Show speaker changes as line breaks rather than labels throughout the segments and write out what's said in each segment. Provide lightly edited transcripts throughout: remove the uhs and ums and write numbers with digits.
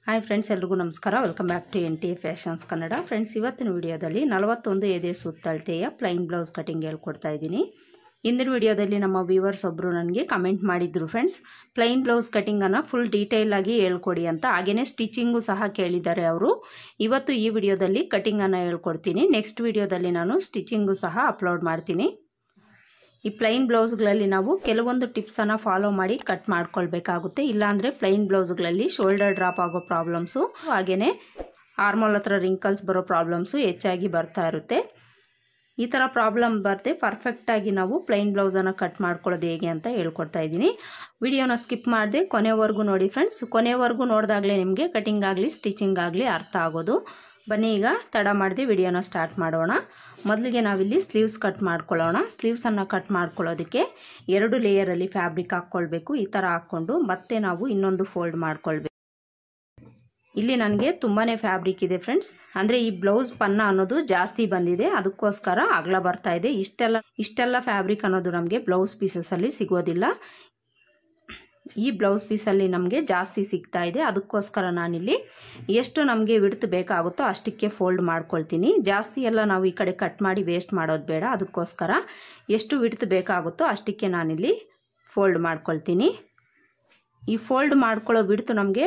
Hi friends, ಎಲ್ರಿಗೂ ನಮಸ್ಕಾರ. Welcome back to NTA fashions Kannada. Friends, ಇವತ್ತಿನ ವಿಡಿಯೋದಲ್ಲಿ 41 ಎದೆ ಸುತ್ತಳತೆಯ ಪ್ಲೈನ್ ಬ್ಲೌಸ್ ಕಟಿಂಗ್ ಹೇಳ್ಕೊಡ್ತಾ ಇದ್ದೀನಿ. ಇಂದಿನ ವಿಡಿಯೋದಲ್ಲಿ ನಮ್ಮ ವ್ಯೂವರ್ಸ್ ಒಬ್ಬರು ನನಗೆ ಕಮೆಂಟ್ ಮಾಡಿದ್ರು ಫ್ರೆಂಡ್ಸ್, ಪ್ಲೈನ್ ಬ್ಲೌಸ್ ಕಟಿಂಗನ್ನು ಫುಲ್ ಡೀಟೇಲ್ ಆಗಿ ಹೇಳ್ಕೊಡಿ ಅಂತ. ಹಾಗೆಯೇ ಸ್ಟಿಚಿಂಗು ಸಹ ಕೇಳಿದ್ದಾರೆ ಅವರು. ಇವತ್ತು ಈ ವಿಡಿಯೋದಲ್ಲಿ ಕಟಿಂಗನ್ನು ಹೇಳ್ಕೊಡ್ತೀನಿ. ನೆಕ್ಸ್ಟ್ ವಿಡಿಯೋದಲ್ಲಿ ನಾನು ಸ್ಟಿಚಿಂಗು ಸಹ ಅಪ್ಲೋಡ್ ಮಾಡ್ತೀನಿ. ಈ ಪ್ಲೈನ್ ಬ್ಲೌಸ್ಗಳಲ್ಲಿ ನಾವು ಕೆಲವೊಂದು ಟಿಪ್ಸನ್ನು ಫಾಲೋ ಮಾಡಿ ಕಟ್ ಮಾಡ್ಕೊಳ್ಬೇಕಾಗುತ್ತೆ. ಇಲ್ಲಾಂದರೆ ಪ್ಲೈನ್ ಬ್ಲೌಸ್ಗಳಲ್ಲಿ ಶೋಲ್ಡರ್ ಡ್ರಾಪ್ ಆಗೋ ಪ್ರಾಬ್ಲಮ್ಸು, ಹಾಗೆಯೇ ಆರ್ಮೋಲ್ ಹತ್ರ ರಿಂಕಲ್ಸ್ ಬರೋ ಪ್ರಾಬ್ಲಮ್ಸು ಹೆಚ್ಚಾಗಿ ಬರ್ತಾ ಇರುತ್ತೆ. ಈ ಥರ ಪ್ರಾಬ್ಲಮ್ ಬರದೆ ಪರ್ಫೆಕ್ಟಾಗಿ ನಾವು ಪ್ಲೈನ್ ಬ್ಲೌಸನ್ನು ಕಟ್ ಮಾಡ್ಕೊಳ್ಳೋದು ಹೇಗೆ ಅಂತ ಹೇಳ್ಕೊಡ್ತಾ ಇದ್ದೀನಿ. ವಿಡಿಯೋನ ಸ್ಕಿಪ್ ಮಾಡದೆ ಕೊನೆವರೆಗೂ ನೋಡಿ ಫ್ರೆಂಡ್ಸ್. ಕೊನೆವರೆಗೂ ನೋಡಿದಾಗಲೇ ನಿಮಗೆ ಕಟಿಂಗ್ ಆಗಲಿ ಸ್ಟಿಚಿಂಗ್ ಆಗಲಿ ಅರ್ಥ ಆಗೋದು. ಬನ್ನಿ ಈಗ ತಡ ಮಾಡದೆ ವಿಡಿಯೋನ ಸ್ಟಾರ್ಟ್ ಮಾಡೋಣ. ಮೊದಲಿಗೆ ನಾವಿಲ್ಲಿ ಸ್ಲೀವ್ಸ್ ಕಟ್ ಮಾಡ್ಕೊಳ್ಳೋಣ. ಸ್ಲೀವ್ಸನ್ನು ಕಟ್ ಮಾಡ್ಕೊಳ್ಳೋದಕ್ಕೆ 2 ಲೇಯರಲ್ಲಿ ಫ್ಯಾಬ್ರಿಕ್ ಹಾಕ್ಕೊಳ್ಬೇಕು. ಈ ಥರ ಹಾಕ್ಕೊಂಡು ಮತ್ತೆ ನಾವು ಇನ್ನೊಂದು ಫೋಲ್ಡ್ ಮಾಡ್ಕೊಳ್ಬೇಕು. ಇಲ್ಲಿ ನನಗೆ ತುಂಬಾ ಫ್ಯಾಬ್ರಿಕ್ ಇದೆ ಫ್ರೆಂಡ್ಸ್. ಅಂದರೆ ಈ ಬ್ಲೌಸ್ ಪನ್ನ ಅನ್ನೋದು ಜಾಸ್ತಿ ಬಂದಿದೆ, ಅದಕ್ಕೋಸ್ಕರ ಅಗಲ ಬರ್ತಾ ಇದೆ. ಇಷ್ಟೆಲ್ಲ ಫ್ಯಾಬ್ರಿಕ್ ಅನ್ನೋದು ನಮಗೆ ಬ್ಲೌಸ್ ಪೀಸಸಲ್ಲಿ ಸಿಗೋದಿಲ್ಲ. ಈ ಬ್ಲೌಸ್ ಪೀಸಲ್ಲಿ ನಮಗೆ ಜಾಸ್ತಿ ಸಿಗ್ತಾ ಇದೆ, ಅದಕ್ಕೋಸ್ಕರ ನಾನಿಲ್ಲಿ ಎಷ್ಟು ನಮಗೆ ವಿಡ್ತ್ ಬೇಕಾಗುತ್ತೋ ಅಷ್ಟಕ್ಕೆ ಫೋಲ್ಡ್ ಮಾಡ್ಕೊಳ್ತೀನಿ. ಜಾಸ್ತಿ ಎಲ್ಲ ನಾವು ಈ ಕಡೆ ಕಟ್ ಮಾಡಿ ವೇಸ್ಟ್ ಮಾಡೋದು ಬೇಡ, ಅದಕ್ಕೋಸ್ಕರ ಎಷ್ಟು ವಿಡ್ತ್ ಬೇಕಾಗುತ್ತೋ ಅಷ್ಟಕ್ಕೆ ನಾನಿಲ್ಲಿ ಫೋಲ್ಡ್ ಮಾಡ್ಕೊಳ್ತೀನಿ. ಈ ಫೋಲ್ಡ್ ಮಾಡ್ಕೊಳ್ಳೋ ವಿಡ್ತ್ ನಮಗೆ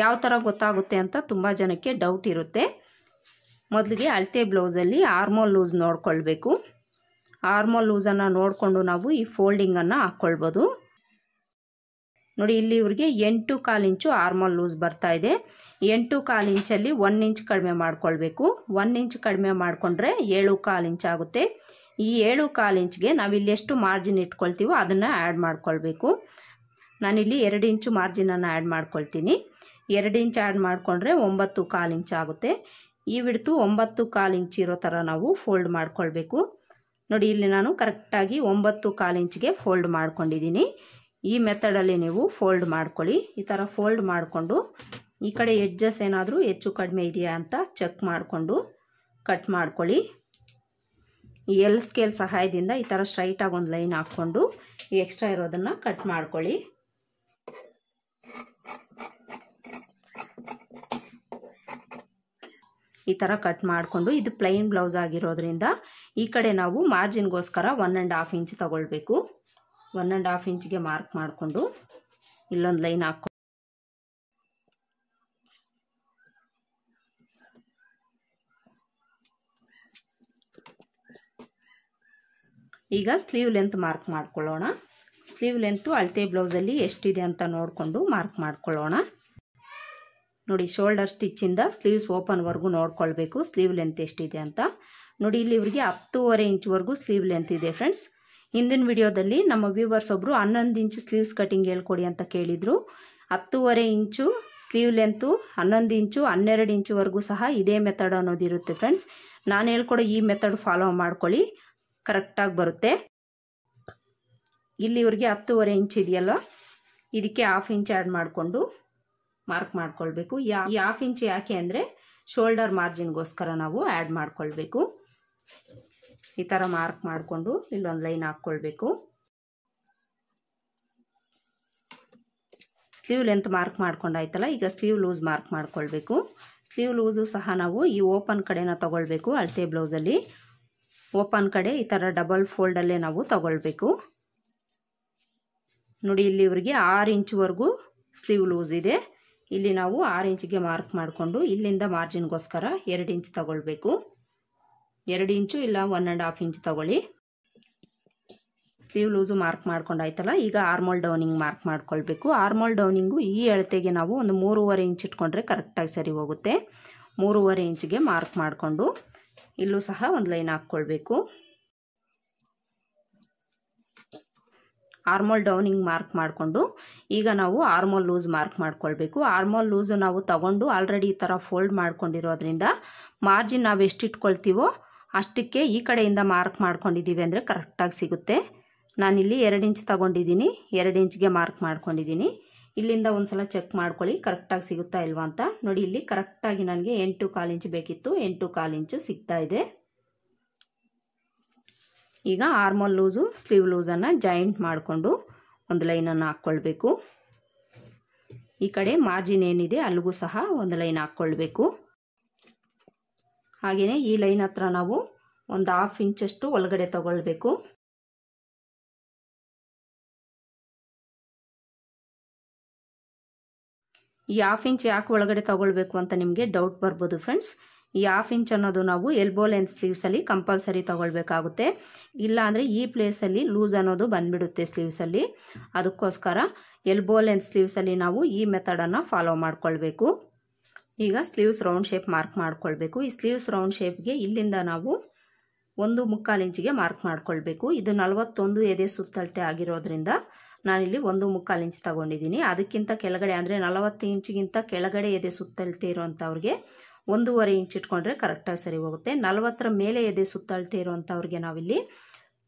ಯಾವ ಥರ ಗೊತ್ತಾಗುತ್ತೆ ಅಂತ ತುಂಬ ಜನಕ್ಕೆ ಡೌಟ್ ಇರುತ್ತೆ. ಮೊದಲಿಗೆ ಅಳತೆ ಬ್ಲೌಸಲ್ಲಿ ಆರ್ಮೋಲ್ ಲೂಸ್ ನೋಡ್ಕೊಳ್ಬೇಕು. ಆರ್ಮೋಲ್ ಲೂಸನ್ನು ನೋಡಿಕೊಂಡು ನಾವು ಈ ಫೋಲ್ಡಿಂಗನ್ನು ಹಾಕ್ಕೊಳ್ಬೋದು. ನೋಡಿ, ಇಲ್ಲಿ ಇವ್ರಿಗೆ 8.25 ಇಂಚು ಆರ್ಮೋಲ್ ಲೂಸ್ ಬರ್ತಾ ಇದೆ. 8.25 ಇಂಚಲ್ಲಿ 1 ಇಂಚ್ ಕಡಿಮೆ ಮಾಡ್ಕೊಳ್ಬೇಕು. 1 ಇಂಚ್ ಕಡಿಮೆ ಮಾಡಿಕೊಂಡ್ರೆ 7.25 ಇಂಚ್ ಆಗುತ್ತೆ. ಈ 7.25 ಇಂಚ್ಗೆ ನಾವಿಲ್ಲಿ ಎಷ್ಟು ಮಾರ್ಜಿನ್ ಇಟ್ಕೊಳ್ತೀವೋ ಅದನ್ನು ಆ್ಯಡ್ ಮಾಡ್ಕೊಳ್ಬೇಕು. ನಾನಿಲ್ಲಿ 2 ಇಂಚು ಮಾರ್ಜಿನನ್ನು ಆ್ಯಡ್ ಮಾಡ್ಕೊಳ್ತೀನಿ. 2 ಇಂಚ್ ಆ್ಯಡ್ ಮಾಡಿಕೊಂಡ್ರೆ 9.25 ಇಂಚ್ ಆಗುತ್ತೆ. ಈ ವಿಡ್ತು 9.25 ಇಂಚ್ ಇರೋ ಥರ ನಾವು ಫೋಲ್ಡ್ ಮಾಡ್ಕೊಳ್ಬೇಕು. ನೋಡಿ, ಇಲ್ಲಿ ನಾನು ಕರೆಕ್ಟಾಗಿ 9.25 ಇಂಚ್ಗೆ ಫೋಲ್ಡ್ ಮಾಡ್ಕೊಂಡಿದ್ದೀನಿ. ಈ ಮೆಥಡಲ್ಲಿ ನೀವು ಫೋಲ್ಡ್ ಮಾಡ್ಕೊಳ್ಳಿ. ಈ ಥರ ಫೋಲ್ಡ್ ಮಾಡಿಕೊಂಡು ಈ ಕಡೆ ಎಡ್ಜಸ್ ಏನಾದರೂ ಹೆಚ್ಚು ಕಡಿಮೆ ಇದೆಯಾ ಅಂತ ಚೆಕ್ ಮಾಡಿಕೊಂಡು ಕಟ್ ಮಾಡ್ಕೊಳ್ಳಿ. ಈ ಎಲ್ ಸ್ಕೇಲ್ ಸಹಾಯದಿಂದ ಈ ಥರ ಸ್ಟ್ರೈಟಾಗಿ ಒಂದು ಲೈನ್ ಹಾಕ್ಕೊಂಡು ಈ ಎಕ್ಸ್ಟ್ರಾ ಇರೋದನ್ನು ಕಟ್ ಮಾಡ್ಕೊಳ್ಳಿ. ಈ ಥರ ಕಟ್ ಮಾಡಿಕೊಂಡು, ಇದು ಪ್ಲೈನ್ ಬ್ಲೌಸ್ ಆಗಿರೋದ್ರಿಂದ ಈ ಕಡೆ ನಾವು ಮಾರ್ಜಿನ್ಗೋಸ್ಕರ 1.5 ಇಂಚ್ ತಗೊಳ್ಬೇಕು. 1.5 ಇಂಚ್ಗೆ ಮಾರ್ಕ್ ಮಾಡಿಕೊಂಡು ಇಲ್ಲೊಂದು ಲೈನ್ ಹಾಕ್ಕೊಂಡು ಈಗ ಸ್ಲೀವ್ ಲೆಂತ್ ಮಾರ್ಕ್ ಮಾಡ್ಕೊಳ್ಳೋಣ. ಸ್ಲೀವ್ ಲೆಂತು ಅಳತೆ ಬ್ಲೌಸಲ್ಲಿ ಎಷ್ಟಿದೆ ಅಂತ ನೋಡಿಕೊಂಡು ಮಾರ್ಕ್ ಮಾಡ್ಕೊಳ್ಳೋಣ. ನೋಡಿ, ಶೋಲ್ಡರ್ ಸ್ಟಿಚ್ಚಿಂದ ಸ್ಲೀವ್ಸ್ ಓಪನ್ವರೆಗೂ ನೋಡ್ಕೊಳ್ಬೇಕು ಸ್ಲೀವ್ ಲೆಂತ್ ಎಷ್ಟಿದೆ ಅಂತ. ನೋಡಿ, ಇಲ್ಲಿ ಇವರಿಗೆ 10.25 ಇಂಚ್ವರೆಗೂ ಸ್ಲೀವ್ ಲೆಂತ್ ಇದೆ ಫ್ರೆಂಡ್ಸ್. ಹಿಂದಿನ ವಿಡಿಯೋದಲ್ಲಿ ನಮ್ಮ ವ್ಯೂವರ್ಸ್ ಒಬ್ಬರು 11 ಇಂಚು ಸ್ಲೀವ್ಸ್ ಕಟಿಂಗ್ ಹೇಳ್ಕೊಡಿ ಅಂತ ಕೇಳಿದರು. 10.25 ಇಂಚು ಸ್ಲೀವ್ ಲೆಂತು, 11 ಇಂಚು, 12 ಇಂಚುವರೆಗೂ ಸಹ ಇದೇ ಮೆಥಡ್ ಅನ್ನೋದಿರುತ್ತೆ ಫ್ರೆಂಡ್ಸ್. ನಾನು ಹೇಳ್ಕೊಡೋ ಈ ಮೆಥಡ್ ಫಾಲೋ ಮಾಡ್ಕೊಳ್ಳಿ, ಕರೆಕ್ಟಾಗಿ ಬರುತ್ತೆ. ಇಲ್ಲಿ ಇವ್ರಿಗೆ 10.25 ಇಂಚ್ ಇದೆಯಲ್ಲ, ಇದಕ್ಕೆ 1/2 ಇಂಚ್ ಆ್ಯಡ್ ಮಾಡಿಕೊಂಡು ಮಾರ್ಕ್ ಮಾಡ್ಕೊಳ್ಬೇಕು. ಈ 1/2 ಇಂಚ್ ಯಾಕೆ ಅಂದರೆ ಶೋಲ್ಡರ್ ಮಾರ್ಜಿನ್ಗೋಸ್ಕರ ನಾವು ಆ್ಯಡ್ ಮಾಡ್ಕೊಳ್ಬೇಕು. ಈ ಥರ ಮಾರ್ಕ್ ಮಾಡಿಕೊಂಡು ಇಲ್ಲೊಂದು ಲೈನ್ ಹಾಕ್ಕೊಳ್ಬೇಕು. ಸ್ಲೀವ್ ಲೆಂತ್ ಮಾರ್ಕ್ ಮಾಡ್ಕೊಂಡಾಯ್ತಲ್ಲ, ಈಗ ಸ್ಲೀವ್ ಲೂಸ್ ಮಾರ್ಕ್ ಮಾಡ್ಕೊಳ್ಬೇಕು. ಸ್ಲೀವ್ ಲೂಸು ಸಹ ನಾವು ಈ ಓಪನ್ ಕಡೆನ ತಗೊಳ್ಬೇಕು. ಅಳತೆ ಬ್ಲೌಸಲ್ಲಿ ಓಪನ್ ಕಡೆ ಈ ಥರ ಡಬಲ್ ಫೋಲ್ಡಲ್ಲೇ ನಾವು ತಗೊಳ್ಬೇಕು. ನೋಡಿ, ಇಲ್ಲಿ ಇವರಿಗೆ 6 ಇಂಚ್ವರೆಗೂ ಸ್ಲೀವ್ ಲೂಸ್ ಇದೆ. ಇಲ್ಲಿ ನಾವು 6 ಇಂಚ್ಗೆ ಮಾರ್ಕ್ ಮಾಡಿಕೊಂಡು ಇಲ್ಲಿಂದ ಮಾರ್ಜಿನ್ಗೋಸ್ಕರ 2 ಇಂಚ್ ತಗೊಳ್ಬೇಕು. 2 ಇಂಚು ಇಲ್ಲ 1.5 ಇಂಚ್ ತಗೊಳ್ಳಿ. ಸ್ಲೀವ್ ಲೂಸು ಮಾರ್ಕ್ ಮಾಡ್ಕೊಂಡಾಯ್ತಲ್ಲ, ಈಗ ಆರ್ಮೋಲ್ ಡೌನಿಂಗ್ ಮಾರ್ಕ್ ಮಾಡ್ಕೊಳ್ಬೇಕು. ಆರ್ಮೋಲ್ ಡೌನಿಂಗು ಈ ಅಳತೆಗೆ ನಾವು ಒಂದು 3.25 ಇಂಚ್ ಇಟ್ಕೊಂಡ್ರೆ ಕರೆಕ್ಟಾಗಿ ಸರಿ ಹೋಗುತ್ತೆ. 3.25 ಇಂಚ್ಗೆ ಮಾರ್ಕ್ ಮಾಡಿಕೊಂಡು ಇಲ್ಲೂ ಸಹ ಒಂದು ಲೈನ್ ಹಾಕ್ಕೊಳ್ಬೇಕು. ಆರ್ಮೋಲ್ ಡೌನಿಂಗ್ ಮಾರ್ಕ್ ಮಾಡಿಕೊಂಡು ಈಗ ನಾವು ಆರ್ಮೋಲ್ ಲೂಸ್ ಮಾರ್ಕ್ ಮಾಡ್ಕೊಳ್ಬೇಕು. ಆರ್ಮೋಲ್ ಲೂಸು ನಾವು ತಗೊಂಡು ಆಲ್ರೆಡಿ ಈ ಥರ ಫೋಲ್ಡ್ ಮಾಡ್ಕೊಂಡಿರೋದ್ರಿಂದ ಮಾರ್ಜಿನ್ ನಾವು ಎಷ್ಟು ಇಟ್ಕೊಳ್ತೀವೋ ಅಷ್ಟಕ್ಕೆ ಈ ಕಡೆಯಿಂದ ಮಾರ್ಕ್ ಮಾಡ್ಕೊಂಡಿದ್ದೀವಿ ಅಂದರೆ ಕರೆಕ್ಟಾಗಿ ಸಿಗುತ್ತೆ. ನಾನಿಲ್ಲಿ 2 ಇಂಚ್ ತಗೊಂಡಿದ್ದೀನಿ, 2 ಇಂಚ್ಗೆ ಮಾರ್ಕ್ ಮಾಡ್ಕೊಂಡಿದ್ದೀನಿ. ಇಲ್ಲಿಂದ ಒಂದು ಸಲ ಚೆಕ್ ಮಾಡ್ಕೊಳ್ಳಿ ಕರೆಕ್ಟಾಗಿ ಸಿಗುತ್ತಾ ಇಲ್ವಾ ಅಂತ. ನೋಡಿ, ಇಲ್ಲಿ ಕರೆಕ್ಟಾಗಿ ನನಗೆ 8.25 ಇಂಚ್ ಬೇಕಿತ್ತು, 8.25 ಇಂಚು ಸಿಗ್ತಾ ಇದೆ. ಈಗ ಆರ್ಮೋಲ್ ಲೂಸು ಸ್ಲೀವ್ ಲೂಸನ್ನು ಜಾಯಿಂಟ್ ಮಾಡಿಕೊಂಡು ಒಂದು ಲೈನನ್ನು ಹಾಕ್ಕೊಳ್ಬೇಕು. ಈ ಕಡೆ ಮಾರ್ಜಿನ್ ಏನಿದೆ ಅಲ್ಲಿಗೂ ಸಹ ಒಂದು ಲೈನ್ ಹಾಕ್ಕೊಳ್ಬೇಕು. ಹಾಗೆಯೇ ಈ ಲೈನ್ ಹತ್ರ ನಾವು ಒಂದು 1/2 ಇಂಚಷ್ಟು ಒಳಗಡೆ ತಗೊಳ್ಬೇಕು. ಈ 1/2 ಇಂಚ್ ಯಾಕೆ ಒಳಗಡೆ ತಗೊಳ್ಬೇಕು ಅಂತ ನಿಮಗೆ ಡೌಟ್ ಬರ್ಬೋದು ಫ್ರೆಂಡ್ಸ್. ಈ 1/2 ಇಂಚ್ ಅನ್ನೋದು ನಾವು ಎಲ್ಬೋ ಲೆಂತ್ ಸ್ಲೀವ್ಸಲ್ಲಿ ಕಂಪಲ್ಸರಿ ತಗೊಳ್ಬೇಕಾಗುತ್ತೆ. ಇಲ್ಲ ಅಂದರೆ ಈ ಪ್ಲೇಸಲ್ಲಿ ಲೂಸ್ ಅನ್ನೋದು ಬಂದ್ಬಿಡುತ್ತೆ ಸ್ಲೀವ್ಸಲ್ಲಿ. ಅದಕ್ಕೋಸ್ಕರ ಎಲ್ಬೋ ಲೆಂತ್ ಸ್ಲೀವ್ಸಲ್ಲಿ ನಾವು ಈ ಮೆಥಡನ್ನು ಫಾಲೋ ಮಾಡ್ಕೊಳ್ಬೇಕು. ಈಗ ಸ್ಲೀವ್ಸ್ ರೌಂಡ್ ಶೇಪ್ ಮಾರ್ಕ್ ಮಾಡ್ಕೊಳ್ಬೇಕು. ಈ ಸ್ಲೀವ್ಸ್ ರೌಂಡ್ ಶೇಪ್ಗೆ ಇಲ್ಲಿಂದ ನಾವು 1/4 ಇಂಚಿಗೆ ಮಾರ್ಕ್ ಮಾಡ್ಕೊಳ್ಬೇಕು. ಇದು 41 ಎದೆ ಸುತ್ತಳತೆ ಆಗಿರೋದ್ರಿಂದ ನಾನಿಲ್ಲಿ 1/4 ಇಂಚ್ ತಗೊಂಡಿದ್ದೀನಿ. ಅದಕ್ಕಿಂತ ಕೆಳಗಡೆ ಅಂದರೆ 40 ಇಂಚಿಗಿಂತ ಕೆಳಗಡೆ ಎದೆ ಸುತ್ತಳತೆ ಇರೋವಂಥವ್ರಿಗೆ 1.5 ಇಂಚ್ ಇಟ್ಕೊಂಡ್ರೆ ಕರೆಕ್ಟಾಗಿ ಸರಿ ಹೋಗುತ್ತೆ. 40ರ ಮೇಲೆ ಎದೆ ಸುತ್ತಳತೆ ಇರೋವಂಥವ್ರಿಗೆ ನಾವಿಲ್ಲಿ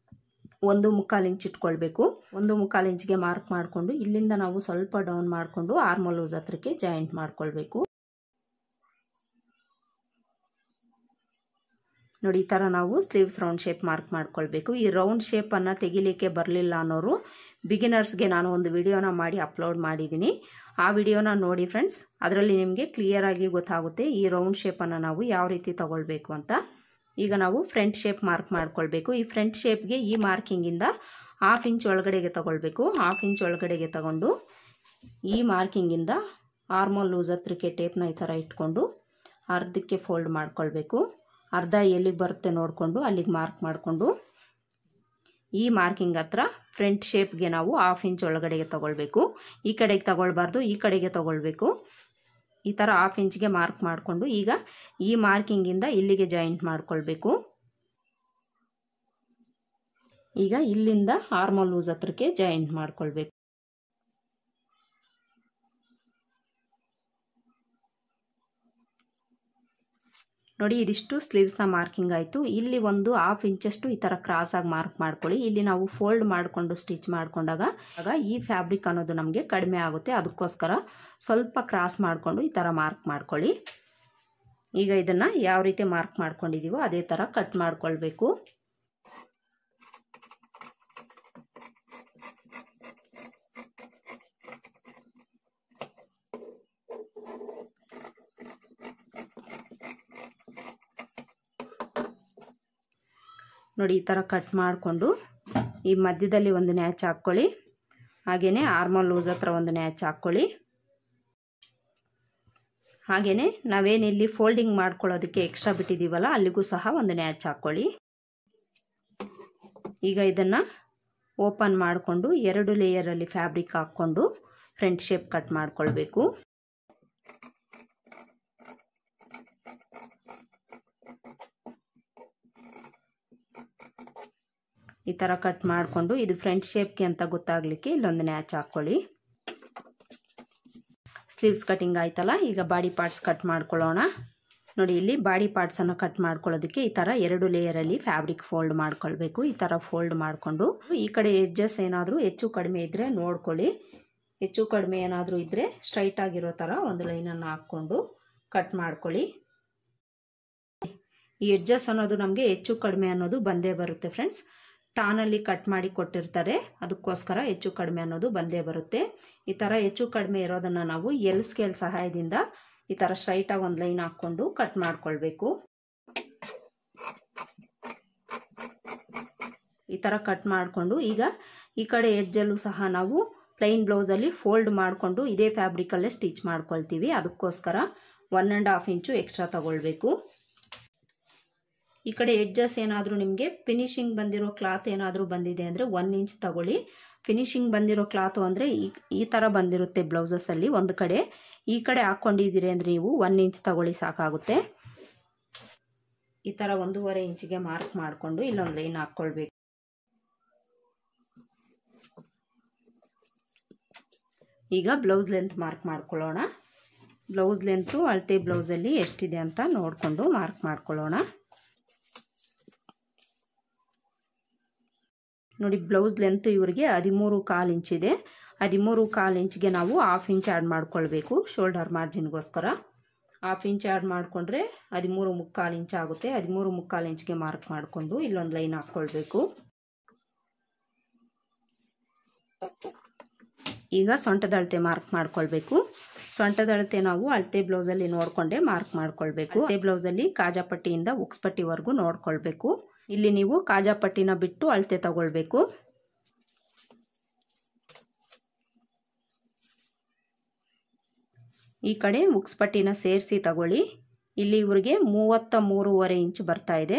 1/4 ಇಂಚ್ ಇಟ್ಕೊಳ್ಬೇಕು. 1/4 ಇಂಚ್ಗೆ ಮಾರ್ಕ್ ಮಾಡಿಕೊಂಡು ಇಲ್ಲಿಂದ ನಾವು ಸ್ವಲ್ಪ ಡೌನ್ ಮಾಡಿಕೊಂಡು ಆರ್ಮ್ ಲೂಸ್ ಹತ್ರಕ್ಕೆ ಜಾಯಿಂಟ್ ಮಾಡ್ಕೊಳ್ಬೇಕು. ನೋಡಿ, ಈ ಥರ ನಾವು ಸ್ಲೀವ್ಸ್ ರೌಂಡ್ ಶೇಪ್ ಮಾರ್ಕ್ ಮಾಡ್ಕೊಳ್ಬೇಕು. ಈ ರೌಂಡ್ ಶೇಪನ್ನು ತೆಗಿಲಿಕ್ಕೆ ಬರಲಿಲ್ಲ ಅನ್ನೋರು ಬಿಗಿನರ್ಸ್ಗೆ ನಾನು ಒಂದು ವಿಡಿಯೋನ ಮಾಡಿ ಅಪ್ಲೋಡ್ ಮಾಡಿದ್ದೀನಿ. ಆ ವಿಡಿಯೋನ ನೋಡಿ ಫ್ರೆಂಡ್ಸ್. ಅದರಲ್ಲಿ ನಿಮಗೆ ಕ್ಲಿಯರಾಗಿ ಗೊತ್ತಾಗುತ್ತೆ ಈ ರೌಂಡ್ ಶೇಪನ್ನು ನಾವು ಯಾವ ರೀತಿ ತಗೊಳ್ಬೇಕು ಅಂತ. ಈಗ ನಾವು ಫ್ರಂಟ್ ಶೇಪ್ ಮಾರ್ಕ್ ಮಾಡ್ಕೊಳ್ಬೇಕು. ಈ ಫ್ರಂಟ್ ಶೇಪ್ಗೆ ಈ ಮಾರ್ಕಿಂಗಿಂದ 1/2 ಇಂಚ್ ಒಳಗಡೆಗೆ ತಗೊಳ್ಬೇಕು. 1/2 ಇಂಚ್ ಒಳಗಡೆಗೆ ತಗೊಂಡು ಈ ಮಾರ್ಕಿಂಗಿಂದ ಆರ್ಮೋಲ್ ಲೂಸ್ ಹತ್ರಕ್ಕೆ ಟೇಪ್ನ ಈ ಥರ ಇಟ್ಕೊಂಡು ಅರ್ಧಕ್ಕೆ ಫೋಲ್ಡ್ ಮಾಡ್ಕೊಳ್ಬೇಕು. ಅರ್ಧ ಎಲ್ಲಿಗೆ ಬರುತ್ತೆ ನೋಡಿಕೊಂಡು ಅಲ್ಲಿಗೆ ಮಾರ್ಕ್ ಮಾಡಿಕೊಂಡು ಈ ಮಾರ್ಕಿಂಗ್ ಹತ್ರ ಫ್ರಂಟ್ ಶೇಪ್ಗೆ ನಾವು 1/2 ಇಂಚ್ ಒಳಗಡೆಗೆ ತಗೊಳ್ಬೇಕು. ಈ ಕಡೆಗೆ ತಗೊಳ್ಬಾರ್ದು, ಈ ಕಡೆಗೆ ತಗೊಳ್ಬೇಕು. ಈ ಥರ 1/2 ಇಂಚ್ಗೆ ಮಾರ್ಕ್ ಮಾಡಿಕೊಂಡು ಈಗ ಈ ಮಾರ್ಕಿಂಗಿಂದ ಇಲ್ಲಿಗೆ ಜಾಯಿಂಟ್ ಮಾಡ್ಕೊಳ್ಬೇಕು. ಈಗ ಇಲ್ಲಿಂದ ಆರ್ಮೋಲ್ ಲೂಸ್ ಹತ್ರಕ್ಕೆ ಜಾಯಿಂಟ್ ಮಾಡ್ಕೊಳ್ಬೇಕು. ನೋಡಿ, ಇದಿಷ್ಟು ಸ್ಲೀವ್ಸ್ನ ಮಾರ್ಕಿಂಗ್ ಆಯಿತು. ಇಲ್ಲಿ ಒಂದು 1/2 ಇಂಚಷ್ಟು ಈ ಥರ ಕ್ರಾಸಾಗಿ ಮಾರ್ಕ್ ಮಾಡ್ಕೊಳ್ಳಿ. ಇಲ್ಲಿ ನಾವು ಫೋಲ್ಡ್ ಮಾಡಿಕೊಂಡು ಸ್ಟಿಚ್ ಮಾಡ್ಕೊಂಡಾಗ ಈ ಫ್ಯಾಬ್ರಿಕ್ ಅನ್ನೋದು ನಮಗೆ ಕಡಿಮೆ ಆಗುತ್ತೆ. ಅದಕ್ಕೋಸ್ಕರ ಸ್ವಲ್ಪ ಕ್ರಾಸ್ ಮಾಡಿಕೊಂಡು ಈ ಥರ ಮಾರ್ಕ್ ಮಾಡ್ಕೊಳ್ಳಿ. ಈಗ ಇದನ್ನು ಯಾವ ರೀತಿ ಮಾರ್ಕ್ ಮಾಡ್ಕೊಂಡಿದ್ದೀವೋ ಅದೇ ಥರ ಕಟ್ ಮಾಡ್ಕೊಳ್ಬೇಕು. ನೋಡಿ, ಈ ಥರ ಕಟ್ ಮಾಡಿಕೊಂಡು ಈ ಮಧ್ಯದಲ್ಲಿ ಒಂದು ನ್ಯಾಚ್ ಹಾಕ್ಕೊಳ್ಳಿ. ಹಾಗೆಯೇ ಆರ್ಮೋಲ್ ಲೂಸ್ ಹತ್ರ ಒಂದು ನ್ಯಾಚ್ ಹಾಕ್ಕೊಳ್ಳಿ. ಹಾಗೆಯೇ ನಾವೇನಿಲ್ಲಿ ಫೋಲ್ಡಿಂಗ್ ಮಾಡ್ಕೊಳ್ಳೋದಕ್ಕೆ ಎಕ್ಸ್ಟ್ರಾ ಬಿಟ್ಟಿದ್ದೀವಲ್ಲ ಅಲ್ಲಿಗೂ ಸಹ ಒಂದು ನ್ಯಾಚ್ ಹಾಕ್ಕೊಳ್ಳಿ. ಈಗ ಇದನ್ನು ಓಪನ್ ಮಾಡಿಕೊಂಡು 2 ಲೇಯರಲ್ಲಿ ಫ್ಯಾಬ್ರಿಕ್ ಹಾಕ್ಕೊಂಡು ಫ್ರಂಟ್ ಶೇಪ್ ಕಟ್ ಮಾಡ್ಕೊಳ್ಬೇಕು. ಈ ಥರ ಕಟ್ ಮಾಡಿಕೊಂಡು ಇದು ಫ್ರಂಟ್ ಶೇಪ್ಗೆ ಅಂತ ಗೊತ್ತಾಗಲಿಕ್ಕೆ ಇಲ್ಲೊಂದು ನ್ಯಾಚ್ ಹಾಕ್ಕೊಳ್ಳಿ. ಸ್ಲೀವ್ಸ್ ಕಟಿಂಗ್ ಆಯ್ತಲ್ಲ, ಈಗ ಬಾಡಿ ಪಾರ್ಟ್ಸ್ ಕಟ್ ಮಾಡ್ಕೊಳ್ಳೋಣ. ನೋಡಿ, ಇಲ್ಲಿ ಬಾಡಿ ಪಾರ್ಟ್ಸನ್ನು ಕಟ್ ಮಾಡ್ಕೊಳ್ಳೋದಕ್ಕೆ ಈ ಥರ 2 ಲೇಯರಲ್ಲಿ ಫ್ಯಾಬ್ರಿಕ್ ಫೋಲ್ಡ್ ಮಾಡ್ಕೊಳ್ಬೇಕು. ಈ ಥರ ಫೋಲ್ಡ್ ಮಾಡಿಕೊಂಡು ಈ ಕಡೆ ಎಡ್ಜಸ್ ಏನಾದರೂ ಹೆಚ್ಚು ಕಡಿಮೆ ಇದ್ದರೆ ನೋಡ್ಕೊಳ್ಳಿ. ಹೆಚ್ಚು ಕಡಿಮೆ ಏನಾದರೂ ಇದ್ದರೆ ಸ್ಟ್ರೈಟ್ ಆಗಿರೋ ಥರ ಒಂದು ಲೈನನ್ನು ಹಾಕ್ಕೊಂಡು ಕಟ್ ಮಾಡ್ಕೊಳ್ಳಿ. ಈ ಎಡ್ಜಸ್ ಅನ್ನೋದು ನಮಗೆ ಹೆಚ್ಚು ಕಡಿಮೆ ಅನ್ನೋದು ಬಂದೇ ಬರುತ್ತೆ ಫ್ರೆಂಡ್ಸ್. ಟಾನಲ್ಲಿ ಕಟ್ ಮಾಡಿ ಕೊಟ್ಟಿರ್ತಾರೆ, ಅದಕ್ಕೋಸ್ಕರ ಹೆಚ್ಚು ಕಡಿಮೆ ಅನ್ನೋದು ಬಂದೇ ಬರುತ್ತೆ. ಈ ಥರ ಹೆಚ್ಚು ಕಡಿಮೆ ಇರೋದನ್ನು ನಾವು ಎಲ್ ಸ್ಕೇಲ್ ಸಹಾಯದಿಂದ ಈ ಥರ ಸ್ಟ್ರೈಟಾಗಿ ಒಂದು ಲೈನ್ ಹಾಕ್ಕೊಂಡು ಕಟ್ ಮಾಡ್ಕೊಳ್ಬೇಕು. ಈ ಥರ ಕಟ್ ಮಾಡಿಕೊಂಡು ಈಗ ಈ ಕಡೆ ಎಡ್ಜಲ್ಲೂ ಸಹ ನಾವು ಪ್ಲೈನ್ ಬ್ಲೌಸಲ್ಲಿ ಫೋಲ್ಡ್ ಮಾಡಿಕೊಂಡು ಇದೇ ಫ್ಯಾಬ್ರಿಕಲ್ಲೇ ಸ್ಟಿಚ್ ಮಾಡ್ಕೊಳ್ತೀವಿ. ಅದಕ್ಕೋಸ್ಕರ 1.5 ಇಂಚು ಎಕ್ಸ್ಟ್ರಾ ತಗೊಳ್ಬೇಕು. ಈ ಕಡೆ ಎಡ್ಜಸ್ ಏನಾದರೂ ನಿಮಗೆ ಫಿನಿಶಿಂಗ್ ಬಂದಿರೋ ಕ್ಲಾತ್ ಏನಾದರೂ ಬಂದಿದೆ ಅಂದರೆ 1 ಇಂಚ್ ತಗೊಳ್ಳಿ. ಫಿನಿಶಿಂಗ್ ಬಂದಿರೋ ಕ್ಲಾತು ಅಂದರೆ ಈ ಥರ ಬಂದಿರುತ್ತೆ ಬ್ಲೌಸಸಲ್ಲಿ ಒಂದು ಕಡೆ. ಈ ಕಡೆ ಹಾಕ್ಕೊಂಡಿದ್ದೀರಿ ಅಂದರೆ ನೀವು 1 ಇಂಚ್ ತಗೊಳ್ಳಿ ಸಾಕಾಗುತ್ತೆ. ಈ ಥರ 1.5 ಇಂಚಿಗೆ ಮಾರ್ಕ್ ಮಾಡಿಕೊಂಡು ಇಲ್ಲೊಂದು ಲೈನ್ ಹಾಕ್ಕೊಳ್ಬೇಕು. ಈಗ ಬ್ಲೌಸ್ ಲೆಂತ್ ಮಾರ್ಕ್ ಮಾಡ್ಕೊಳ್ಳೋಣ. ಬ್ಲೌಸ್ ಲೆಂತು ಅಳತೆ ಬ್ಲೌಸಲ್ಲಿ ಎಷ್ಟಿದೆ ಅಂತ ನೋಡಿಕೊಂಡು ಮಾರ್ಕ್ ಮಾಡ್ಕೊಳ್ಳೋಣ. ನೋಡಿ, ಬ್ಲೌಸ್ ಲೆಂತ್ ಇವರಿಗೆ 13.25 ಇಂಚಿದೆ. 13.25 ಇಂಚ್ಗೆ ನಾವು 1/2 ಇಂಚ್ ಆ್ಯಡ್ ಮಾಡ್ಕೊಳ್ಬೇಕು ಶೋಲ್ಡರ್ ಮಾರ್ಜಿನ್ಗೋಸ್ಕರ. 1/2 ಇಂಚ್ ಆ್ಯಡ್ ಮಾಡಿಕೊಂಡ್ರೆ 13.25 ಇಂಚ್ ಆಗುತ್ತೆ. 13.25 ಇಂಚ್ಗೆ ಮಾರ್ಕ್ ಮಾಡಿಕೊಂಡು ಇಲ್ಲೊಂದು ಲೈನ್ ಹಾಕ್ಕೊಳ್ಬೇಕು. ಈಗ ಸೊಂಟದ ಅಳತೆ ಮಾರ್ಕ್ ಮಾಡ್ಕೊಳ್ಬೇಕು. ಸೊಂಟದ ಅಳತೆ ನಾವು ಅಳತೆ ಬ್ಲೌಸಲ್ಲಿ ನೋಡಿಕೊಂಡೇ ಮಾರ್ಕ್ ಮಾಡ್ಕೊಳ್ಬೇಕು. ಅಳತೆ ಬ್ಲೌಸಲ್ಲಿ ಕಾಜಾಪಟ್ಟಿಯಿಂದ ಉಕ್ಸ್ಪಟ್ಟಿವರೆಗೂ ನೋಡ್ಕೊಳ್ಬೇಕು. ಇಲ್ಲಿ ನೀವು ಕಾಜಾಪಟ್ಟಿನ ಬಿಟ್ಟು ಅಳತೆ ತಗೊಳ್ಬೇಕು. ಈ ಕಡೆ ಉಕ್ಸ್ಪಟ್ಟಿನ ಸೇರಿಸಿ ತಗೊಳ್ಳಿ. ಇಲ್ಲಿ ಇವ್ರಿಗೆ 33.5 ಇಂಚ್ ಬರ್ತಾ ಇದೆ.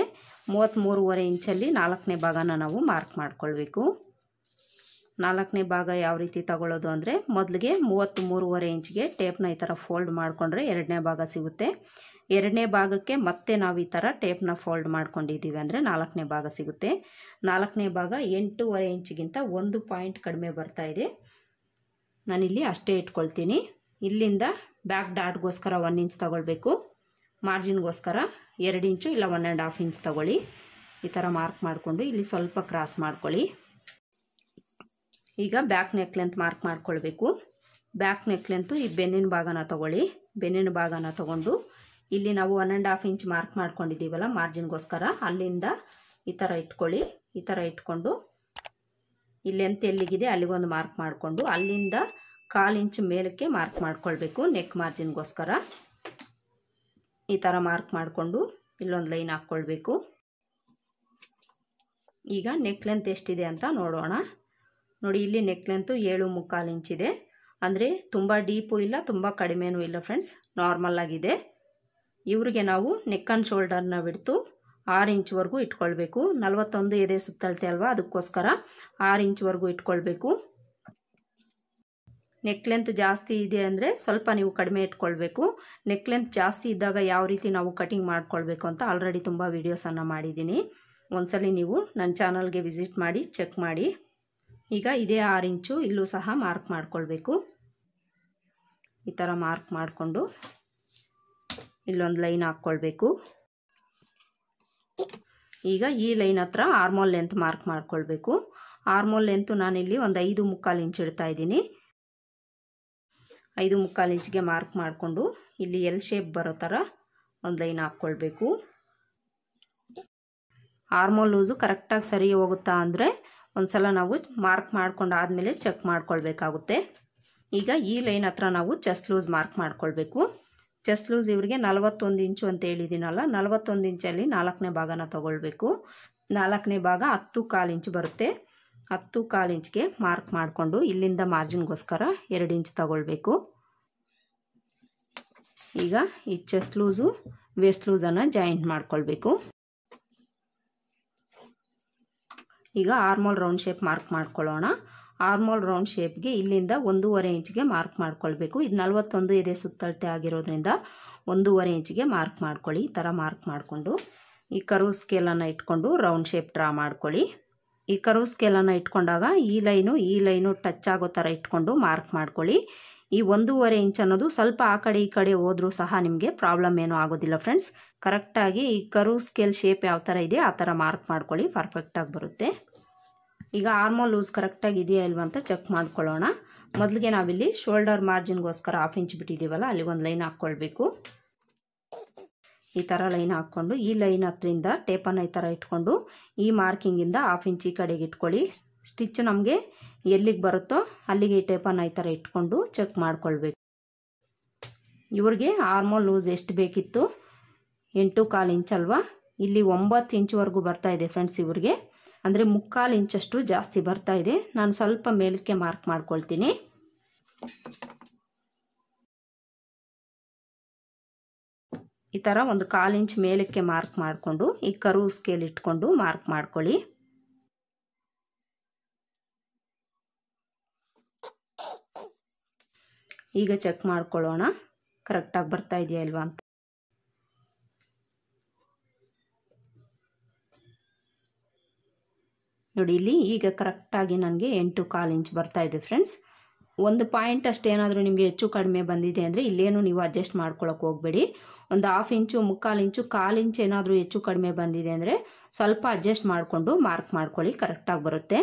33.5 ಇಂಚಲ್ಲಿ 4ನೇ ಭಾಗನ ನಾವು ಮಾರ್ಕ್ ಮಾಡ್ಕೊಳ್ಬೇಕು. 4ನೇ ಭಾಗ ಯಾವ ರೀತಿ ತಗೊಳ್ಳೋದು ಅಂದರೆ, ಮೊದಲಿಗೆ 33.5 ಇಂಚ್ಗೆ ಟೇಪ್ನ ಈ ಥರ ಫೋಲ್ಡ್ ಮಾಡಿಕೊಂಡ್ರೆ 2ನೇ ಭಾಗ ಸಿಗುತ್ತೆ. 2ನೇ ಭಾಗಕ್ಕೆ ಮತ್ತೆ ನಾವು ಈ ಥರ ಟೇಪ್ನ ಫೋಲ್ಡ್ ಮಾಡ್ಕೊಂಡಿದ್ದೀವಿ ಅಂದರೆ 4ನೇ ಭಾಗ ಸಿಗುತ್ತೆ. 4ನೇ ಭಾಗ 8.5 ಇಂಚ್ಗಿಂತ 1 ಪಾಯಿಂಟ್ ಕಡಿಮೆ ಬರ್ತಾ ಇದೆ. ನಾನಿಲ್ಲಿ ಅಷ್ಟೇ ಇಟ್ಕೊಳ್ತೀನಿ. ಇಲ್ಲಿಂದ ಬ್ಯಾಕ್ ಡಾಟ್ಗೋಸ್ಕರ 1 ಇಂಚ್ ತಗೊಳ್ಬೇಕು. ಮಾರ್ಜಿನ್ಗೋಸ್ಕರ 2 ಇಂಚು ಇಲ್ಲ 1.5 ಇಂಚ್ ತಗೊಳ್ಳಿ. ಈ ಥರ ಮಾರ್ಕ್ ಮಾಡಿಕೊಂಡು ಇಲ್ಲಿ ಸ್ವಲ್ಪ ಕ್ರಾಸ್ ಮಾಡ್ಕೊಳ್ಳಿ. ಈಗ ಬ್ಯಾಕ್ ನೆಕ್ ಲೆಂತ್ ಮಾರ್ಕ್ ಮಾಡ್ಕೊಳ್ಬೇಕು. ಬ್ಯಾಕ್ ನೆಕ್ ಲೆಂತು ಈ ಬೆನ್ನಿನ ಭಾಗನ ತಗೊಳ್ಳಿ. ಬೆನ್ನಿನ ಭಾಗನ ತಗೊಂಡು ಇಲ್ಲಿ ನಾವು 1.5 ಇಂಚ್ ಮಾರ್ಕ್ ಮಾಡ್ಕೊಂಡಿದ್ದೀವಲ್ಲ ಮಾರ್ಜಿನ್ಗೋಸ್ಕರ, ಅಲ್ಲಿಂದ ಈ ಥರ ಇಟ್ಕೊಳ್ಳಿ. ಈ ಥರ ಇಟ್ಕೊಂಡು ಈ ಲೆಂತ್ ಎಲ್ಲಿಗಿದೆ ಅಲ್ಲಿಗೊಂದು ಮಾರ್ಕ್ ಮಾಡಿಕೊಂಡು ಅಲ್ಲಿಂದ 1/4 ಇಂಚ್ ಮೇಲಕ್ಕೆ ಮಾರ್ಕ್ ಮಾಡ್ಕೊಳ್ಬೇಕು. ನೆಕ್ ಮಾರ್ಜಿನ್ಗೋಸ್ಕರ ಈ ಥರ ಮಾರ್ಕ್ ಮಾಡಿಕೊಂಡು ಇಲ್ಲೊಂದು ಲೈನ್ ಹಾಕ್ಕೊಳ್ಬೇಕು. ಈಗ ನೆಕ್ ಲೆಂತ್ ಎಷ್ಟಿದೆ ಅಂತ ನೋಡೋಣ. ನೋಡಿ, ಇಲ್ಲಿ ನೆಕ್ ಲೆಂತು 7.25 ಇಂಚ್ ಇದೆ. ಅಂದರೆ ತುಂಬ ಡೀಪು ಇಲ್ಲ, ತುಂಬ ಕಡಿಮೆನೂ ಇಲ್ಲ ಫ್ರೆಂಡ್ಸ್, ನಾರ್ಮಲ್ ಆಗಿದೆ. ಇವರಿಗೆ ನಾವು ನೆಕ್ ಆ್ಯಂಡ್ ಶೋಲ್ಡರ್ನ ಬಿಡ್ತು 6 ಇಂಚ್ವರೆಗೂ ಇಟ್ಕೊಳ್ಬೇಕು. 41 ಎದೆ ಸುತ್ತಳತೆ ಅಲ್ವಾ, ಅದಕ್ಕೋಸ್ಕರ 6 ಇಂಚ್ವರೆಗೂ ಇಟ್ಕೊಳ್ಬೇಕು. ನೆಕ್ ಲೆಂತ್ ಜಾಸ್ತಿ ಇದೆ ಅಂದರೆ ಸ್ವಲ್ಪ ನೀವು ಕಡಿಮೆ ಇಟ್ಕೊಳ್ಬೇಕು. ನೆಕ್ ಲೆಂತ್ ಜಾಸ್ತಿ ಇದ್ದಾಗ ಯಾವ ರೀತಿ ನಾವು ಕಟಿಂಗ್ ಮಾಡ್ಕೊಳ್ಬೇಕು ಅಂತ ಆಲ್ರೆಡಿ ತುಂಬ ವೀಡಿಯೋಸನ್ನು ಮಾಡಿದ್ದೀನಿ. ಒಂದ್ಸಲಿ ನೀವು ನನ್ನ ಚಾನಲ್ಗೆ ವಿಸಿಟ್ ಮಾಡಿ ಚೆಕ್ ಮಾಡಿ. ಈಗ ಇದೇ 6 ಇಂಚು ಇಲ್ಲೂ ಸಹ ಮಾರ್ಕ್ ಮಾಡ್ಕೊಳ್ಬೇಕು. ಈ ಥರ ಮಾರ್ಕ್ ಮಾಡಿಕೊಂಡು ಇಲ್ಲೊಂದು ಲೈನ್ ಹಾಕ್ಕೊಳ್ಬೇಕು. ಈಗ ಈ ಲೈನ್ ಹತ್ರ ಆರ್ಮೋಲ್ ಲೆಂತ್ ಮಾರ್ಕ್ ಮಾಡ್ಕೊಳ್ಬೇಕು. ಆರ್ಮೋಲ್ ಲೆಂತು ನಾನಿಲ್ಲಿ ಒಂದು 5.25 ಇಂಚ್ ಇಡ್ತಾ ಇದ್ದೀನಿ. 5.25 ಇಂಚ್ಗೆ ಮಾರ್ಕ್ ಮಾಡಿಕೊಂಡು ಇಲ್ಲಿ ಎಲ್ ಶೇಪ್ ಬರೋ ಥರ ಒಂದು ಲೈನ್ ಹಾಕ್ಕೊಳ್ಬೇಕು. ಆರ್ಮೋಲ್ ಲೂಸು ಕರೆಕ್ಟಾಗಿ ಸರಿ ಹೋಗುತ್ತಾ ಅಂದರೆ ಒಂದು ಸಲ ನಾವು ಮಾರ್ಕ್ ಮಾಡ್ಕೊಂಡು ಆದಮೇಲೆ ಚೆಕ್ ಮಾಡ್ಕೊಳ್ಬೇಕಾಗುತ್ತೆ. ಈಗ ಈ ಲೈನ್ ಹತ್ರ ನಾವು ಚೆಸ್ಟ್ ಲೂಸ್ ಮಾರ್ಕ್ ಮಾಡ್ಕೊಳ್ಬೇಕು. ಚೆಸ್ಟ್ ಲೂಸ್ ಇವರಿಗೆ 41 ಇಂಚು ಅಂತ ಹೇಳಿದ್ದೀನಲ್ಲ, 41 ಇಂಚಲ್ಲಿ 4ನೇ ಭಾಗನ ತಗೊಳ್ಬೇಕು. 4ನೇ ಭಾಗ 10.25 ಇಂಚ್ ಬರುತ್ತೆ. 10.25 ಇಂಚ್ಗೆ ಮಾರ್ಕ್ ಮಾಡಿಕೊಂಡು ಇಲ್ಲಿಂದ ಮಾರ್ಜಿನ್ಗೋಸ್ಕರ 2 ಇಂಚ್ ತಗೊಳ್ಬೇಕು. ಈಗ ಈ ಚೆಸ್ಟ್ ಲೂಸು ವೇಸ್ಟ್ ಲೂಸನ್ನು ಜಾಯಿಂಟ್ ಮಾಡ್ಕೊಳ್ಬೇಕು. ಈಗ ಆರ್ಮೋಲ್ ರೌಂಡ್ ಶೇಪ್ ಮಾರ್ಕ್ ಮಾಡ್ಕೊಳ್ಳೋಣ. ಆರ್ಮೋಲ್ ರೌಂಡ್ ಶೇಪ್ಗೆ ಇಲ್ಲಿಂದ 1.25 ಇಂಚ್ಗೆ ಮಾರ್ಕ್ ಮಾಡ್ಕೊಳ್ಬೇಕು. ಇದು 41 ಎದೆ ಸುತ್ತಳತೆ ಆಗಿರೋದ್ರಿಂದ 1.25 ಇಂಚ್ಗೆ ಮಾರ್ಕ್ ಮಾಡ್ಕೊಳ್ಳಿ. ಈ ಥರ ಮಾರ್ಕ್ ಮಾಡಿಕೊಂಡು ಈ ಕರ್ವ್ ಸ್ಕೇಲನ್ನು ಇಟ್ಕೊಂಡು ರೌಂಡ್ ಶೇಪ್ ಡ್ರಾ ಮಾಡ್ಕೊಳ್ಳಿ. ಈ ಕರ್ವ್ ಸ್ಕೇಲನ್ನು ಇಟ್ಕೊಂಡಾಗ ಈ ಲೈನು ಟಚ್ ಆಗೋ ಥರ ಇಟ್ಕೊಂಡು ಮಾರ್ಕ್ ಮಾಡ್ಕೊಳ್ಳಿ. ಈ 1.25 ಇಂಚ್ ಅನ್ನೋದು ಸ್ವಲ್ಪ ಆ ಕಡೆ ಈ ಕಡೆ ಹೋದ್ರೂ ಸಹ ನಿಮಗೆ ಪ್ರಾಬ್ಲಮ್ ಏನೂ ಆಗೋದಿಲ್ಲ ಫ್ರೆಂಡ್ಸ್. ಕರೆಕ್ಟಾಗಿ ಈ ಕರ್ವ್ ಸ್ಕೇಲ್ ಶೇಪ್ ಯಾವ ಥರ ಇದೆ ಆ ಥರ ಮಾರ್ಕ್ ಮಾಡ್ಕೊಳ್ಳಿ, ಪರ್ಫೆಕ್ಟಾಗಿ ಬರುತ್ತೆ. ಈಗ ಆರ್ಮೋಲ್ ಲೂಸ್ ಕರೆಕ್ಟಾಗಿ ಇದೆಯಾ ಇಲ್ವಾ ಅಂತ ಚೆಕ್ ಮಾಡ್ಕೊಳ್ಳೋಣ. ಮೊದಲಿಗೆ ನಾವಿಲ್ಲಿ ಶೋಲ್ಡರ್ ಮಾರ್ಜಿನ್ಗೋಸ್ಕರ 1/2 ಇಂಚ್ ಬಿಟ್ಟಿದ್ದೀವಲ್ಲ, ಅಲ್ಲಿ ಒಂದು ಲೈನ್ ಹಾಕ್ಕೊಳ್ಬೇಕು. ಈ ಥರ ಲೈನ್ ಹಾಕ್ಕೊಂಡು ಈ ಲೈನ್ ಹತ್ರಿಂದ ಟೇಪನ್ನು ಈ ಥರ ಇಟ್ಕೊಂಡು ಈ ಮಾರ್ಕಿಂಗಿಂದ 1/2 ಇಂಚ್ ಈ ಕಡೆಗೆ ಇಟ್ಕೊಳ್ಳಿ. ಸ್ಟಿಚ್ ನಮಗೆ ಎಲ್ಲಿಗೆ ಬರುತ್ತೋ ಅಲ್ಲಿಗೆ ಈ ಟೇಪನ್ನು ಈ ಥರ ಇಟ್ಕೊಂಡು ಚೆಕ್ ಮಾಡ್ಕೊಳ್ಬೇಕು. ಇವ್ರಿಗೆ ಆರ್ಮೋಲ್ ಲೂಸ್ ಎಷ್ಟು ಬೇಕಿತ್ತು, 8.25 ಇಂಚ್ ಅಲ್ವಾ, ಇಲ್ಲಿ 9 ಇಂಚ್ವರೆಗೂ ಬರ್ತಾ ಇದೆ ಫ್ರೆಂಡ್ಸ್. ಇವ್ರಿಗೆ ಅಂದರೆ 3/4 ಇಂಚಷ್ಟು ಜಾಸ್ತಿ ಬರ್ತಾ ಇದೆ. ನಾನು ಸ್ವಲ್ಪ ಮೇಲಕ್ಕೆ ಮಾರ್ಕ್ ಮಾಡ್ಕೊಳ್ತೀನಿ. ಈ ಥರ ಒಂದು 1/4 ಇಂಚ್ ಮೇಲಕ್ಕೆ ಮಾರ್ಕ್ ಮಾಡಿಕೊಂಡು ಈ ಕರ್ವ್ ಸ್ಕೇಲ್ ಇಟ್ಕೊಂಡು ಮಾರ್ಕ್ ಮಾಡ್ಕೊಳ್ಳಿ. ಈಗ ಚೆಕ್ ಮಾಡ್ಕೊಳ್ಳೋಣ ಕರೆಕ್ಟಾಗಿ ಬರ್ತಾ ಇದೆಯಾ ಇಲ್ವಾ ಅಂತ. ನೋಡಿ, ಇಲ್ಲಿ ಈಗ ಕರೆಕ್ಟಾಗಿ ನನಗೆ 8.25 ಇಂಚ್ ಬರ್ತಾ ಇದೆ ಫ್ರೆಂಡ್ಸ್. ಒಂದು ಪಾಯಿಂಟ್ ಅಷ್ಟು ಏನಾದರೂ ನಿಮಗೆ ಹೆಚ್ಚು ಕಡಿಮೆ ಬಂದಿದೆ ಅಂದರೆ ಇಲ್ಲೇನು ನೀವು ಅಡ್ಜಸ್ಟ್ ಮಾಡ್ಕೊಳ್ಳೋಕೆ ಹೋಗಬೇಡಿ. ಒಂದು 1/2 ಇಂಚು 3/4 ಇಂಚು 1/4 ಇಂಚ್ ಏನಾದರೂ ಹೆಚ್ಚು ಕಡಿಮೆ ಬಂದಿದೆ ಅಂದರೆ ಸ್ವಲ್ಪ ಅಡ್ಜಸ್ಟ್ ಮಾಡಿಕೊಂಡು ಮಾರ್ಕ್ ಮಾಡ್ಕೊಳ್ಳಿ, ಕರೆಕ್ಟಾಗಿ ಬರುತ್ತೆ.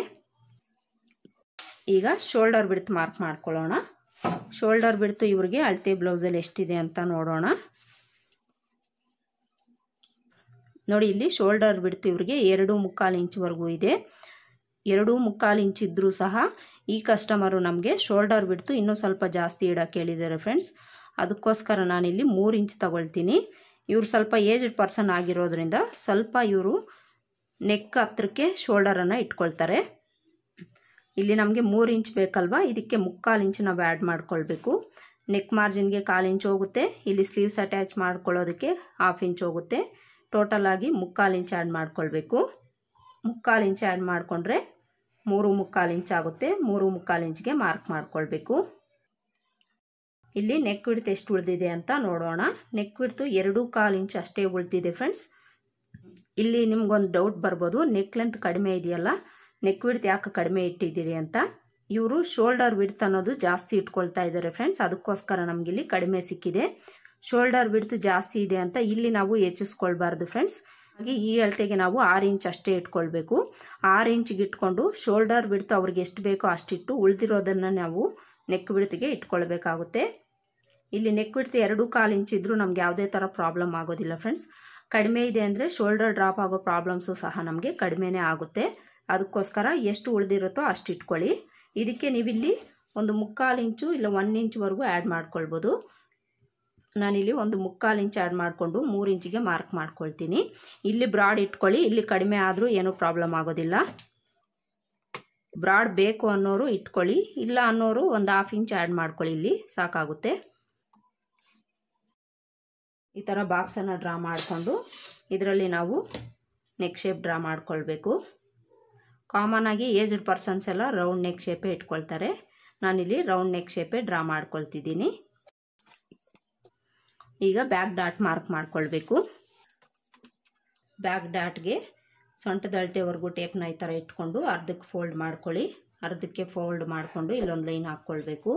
ಈಗ ಶೋಲ್ಡರ್ ಬಿಡ್ತ್ ಮಾರ್ಕ್ ಮಾಡ್ಕೊಳ್ಳೋಣ. ಶೋಲ್ಡರ್ ಬಿಡ್ತು ಇವ್ರಿಗೆ ಅಳತೆ ಬ್ಲೌಸಲ್ಲಿ ಎಷ್ಟಿದೆ ಅಂತ ನೋಡೋಣ. ನೋಡಿ, ಇಲ್ಲಿ ಶೋಲ್ಡರ್ ಬಿಡ್ತು ಇವ್ರಿಗೆ 2.25 ಇಂಚ್ವರೆಗೂ ಇದೆ. 2.25 ಇಂಚ್ ಇದ್ದರೂ ಸಹ ಈ ಕಸ್ಟಮರು ನಮಗೆ ಶೋಲ್ಡರ್ ಬಿಡ್ತು ಇನ್ನೂ ಸ್ವಲ್ಪ ಜಾಸ್ತಿ ಇಡಕ್ಕೆ ಹೇಳಿದ್ದಾರೆ ಫ್ರೆಂಡ್ಸ್. ಅದಕ್ಕೋಸ್ಕರ ನಾನಿಲ್ಲಿ 3 ಇಂಚ್ ತಗೊಳ್ತೀನಿ. ಇವರು ಸ್ವಲ್ಪ ಏಜ್ಡ್ ಪರ್ಸನ್ ಆಗಿರೋದ್ರಿಂದ ಸ್ವಲ್ಪ ಇವರು ನೆಕ್ ಹತ್ರಕ್ಕೆ ಶೋಲ್ಡರನ್ನು ಇಟ್ಕೊಳ್ತಾರೆ. ಇಲ್ಲಿ ನಮಗೆ 3 ಇಂಚ್ ಬೇಕಲ್ವಾ, ಇದಕ್ಕೆ 3/4 ಇಂಚ್ ನಾವು ಆ್ಯಡ್ ಮಾಡ್ಕೊಳ್ಬೇಕು. ನೆಕ್ ಮಾರ್ಜಿನ್ಗೆ 1/4 ಇಂಚ್ ಹೋಗುತ್ತೆ. ಇಲ್ಲಿ ಸ್ಲೀವ್ಸ್ ಅಟ್ಯಾಚ್ ಮಾಡ್ಕೊಳ್ಳೋದಕ್ಕೆ 1/2 ಇಂಚ್ ಹೋಗುತ್ತೆ. ಟೋಟಲ್ ಆಗಿ 3/4 ಇಂಚ್ ಆ್ಯಡ್ ಮಾಡ್ಕೊಳ್ಬೇಕು. 3/4 ಇಂಚ್ ಆ್ಯಡ್ ಮಾಡಿಕೊಂಡ್ರೆ 3/4 ಇಂಚ್ ಆಗುತ್ತೆ. 3/4 ಇಂಚ್ಗೆ ಮಾರ್ಕ್ ಮಾಡ್ಕೊಳ್ಬೇಕು. ಇಲ್ಲಿ ನೆಕ್ ವಿಡ್ತ್ ಎಷ್ಟು ಉಳಿದಿದೆ ಅಂತ ನೋಡೋಣ. ನೆಕ್ ವಿಡ್ತು 2/4 ಇಂಚ್ ಅಷ್ಟೇ ಉಳಿದಿದೆ ಫ್ರೆಂಡ್ಸ್. ಇಲ್ಲಿ ನಿಮ್ಗೊಂದು ಡೌಟ್ ಬರ್ಬೋದು, ನೆಕ್ ಲೆಂತ್ ಕಡಿಮೆ ಇದೆಯಲ್ಲ, ನೆಕ್ ವಿಡ್ತ್ ಯಾಕೆ ಕಡಿಮೆ ಇಟ್ಟಿದ್ದೀರಿ ಅಂತ. ಇವರು ಶೋಲ್ಡರ್ ವಿಡ್ತ್ ಅನ್ನೋದು ಜಾಸ್ತಿ ಇಟ್ಕೊಳ್ತಾ ಇದ್ದಾರೆ ಫ್ರೆಂಡ್ಸ್. ಅದಕ್ಕೋಸ್ಕರ ನಮಗಿಲ್ಲಿ ಕಡಿಮೆ ಸಿಕ್ಕಿದೆ. ಶೋಲ್ಡರ್ ವಿಡ್ತ್ ಜಾಸ್ತಿ ಇದೆ ಅಂತ ಇಲ್ಲಿ ನಾವು ಹೆಚ್ಚಿಸ್ಕೊಳ್ಬಾರ್ದು ಫ್ರೆಂಡ್ಸ್. ಹಾಗೆ ಈ ಅಳತೆಗೆ ನಾವು 6 ಇಂಚ್ ಅಷ್ಟೇ ಇಟ್ಕೊಳ್ಬೇಕು. 6 ಇಂಚ್ಗೆ ಇಟ್ಕೊಂಡು ಶೋಲ್ಡರ್ ವಿಡ್ತ್ ಅವ್ರಿಗೆ ಎಷ್ಟು ಬೇಕೋ ಅಷ್ಟಿಟ್ಟು ಉಳಿದಿರೋದನ್ನು ನಾವು ನೆಕ್ ವಿಡ್ತ್ಗೆ ಇಟ್ಕೊಳ್ಬೇಕಾಗುತ್ತೆ. ಇಲ್ಲಿ ನೆಕ್ ವಿಡ್ತ್ 2/4 ಇಂಚ್ ಇದ್ರೂ ನಮ್ಗೆ ಯಾವುದೇ ಥರ ಪ್ರಾಬ್ಲಮ್ ಆಗೋದಿಲ್ಲ ಫ್ರೆಂಡ್ಸ್. ಕಡಿಮೆ ಇದೆ ಅಂದರೆ ಶೋಲ್ಡರ್ ಡ್ರಾಪ್ ಆಗೋ ಪ್ರಾಬ್ಲಮ್ಸು ಸಹ ನಮಗೆ ಕಡಿಮೆನೇ ಆಗುತ್ತೆ. ಅದಕ್ಕೋಸ್ಕರ ಎಷ್ಟು ಉಳಿದಿರುತ್ತೋ ಅಷ್ಟು ಇಟ್ಕೊಳ್ಳಿ. ಇದಕ್ಕೆ ನೀವಿಲ್ಲಿ ಒಂದು 3/4 ಇಂಚು ಇಲ್ಲ 1 ಇಂಚ್ವರೆಗೂ ಆ್ಯಡ್ ಮಾಡ್ಕೊಳ್ಬೋದು. ನಾನಿಲ್ಲಿ ಒಂದು 3/4 ಇಂಚ್ ಆ್ಯಡ್ ಮಾಡಿಕೊಂಡು 3 ಇಂಚಿಗೆ ಮಾರ್ಕ್ ಮಾಡ್ಕೊಳ್ತೀನಿ. ಇಲ್ಲಿ ಬ್ರಾಡ್ ಇಟ್ಕೊಳ್ಳಿ, ಇಲ್ಲಿ ಕಡಿಮೆ ಆದರೂ ಏನೂ ಪ್ರಾಬ್ಲಮ್ ಆಗೋದಿಲ್ಲ. ಬ್ರಾಡ್ ಬೇಕು ಅನ್ನೋರು ಇಟ್ಕೊಳ್ಳಿ, ಇಲ್ಲ ಅನ್ನೋರು ಒಂದು 1/2 ಇಂಚ್ ಆ್ಯಡ್ ಮಾಡ್ಕೊಳ್ಳಿ, ಇಲ್ಲಿ ಸಾಕಾಗುತ್ತೆ. ಈ ಥರ ಬಾಕ್ಸನ್ನು ಡ್ರಾ ಮಾಡಿಕೊಂಡು ಇದರಲ್ಲಿ ನಾವು ನೆಕ್ ಶೇಪ್ ಡ್ರಾ ಮಾಡ್ಕೊಳ್ಬೇಕು. ಕಾಮನ್ ಆಗಿ ಏಜ್ಡ್ ಪರ್ಸನ್ಸ್ ಎಲ್ಲ ರೌಂಡ್ ನೆಕ್ ಶೇಪೇ ಇಟ್ಕೊಳ್ತಾರೆ. ನಾನಿಲ್ಲಿ ರೌಂಡ್ ನೆಕ್ ಶೇಪೇ ಡ್ರಾ ಮಾಡ್ಕೊಳ್ತಿದ್ದೀನಿ. ಈಗ ಬ್ಯಾಕ್ ಡಾಟ್ ಮಾರ್ಕ್ ಮಾಡ್ಕೊಳ್ಬೇಕು. ಬ್ಯಾಕ್ ಡಾಟ್ಗೆ ಸೊಂಟದ ಅಳತೆವರೆಗೂ ಟೇಪ್ನ ಈ ಥರ ಇಟ್ಕೊಂಡು ಅರ್ಧಕ್ಕೆ ಫೋಲ್ಡ್ ಮಾಡ್ಕೊಳ್ಳಿ. ಅರ್ಧಕ್ಕೆ ಫೋಲ್ಡ್ ಮಾಡಿಕೊಂಡು ಇಲ್ಲೊಂದು ಲೈನ್ ಹಾಕ್ಕೊಳ್ಬೇಕು.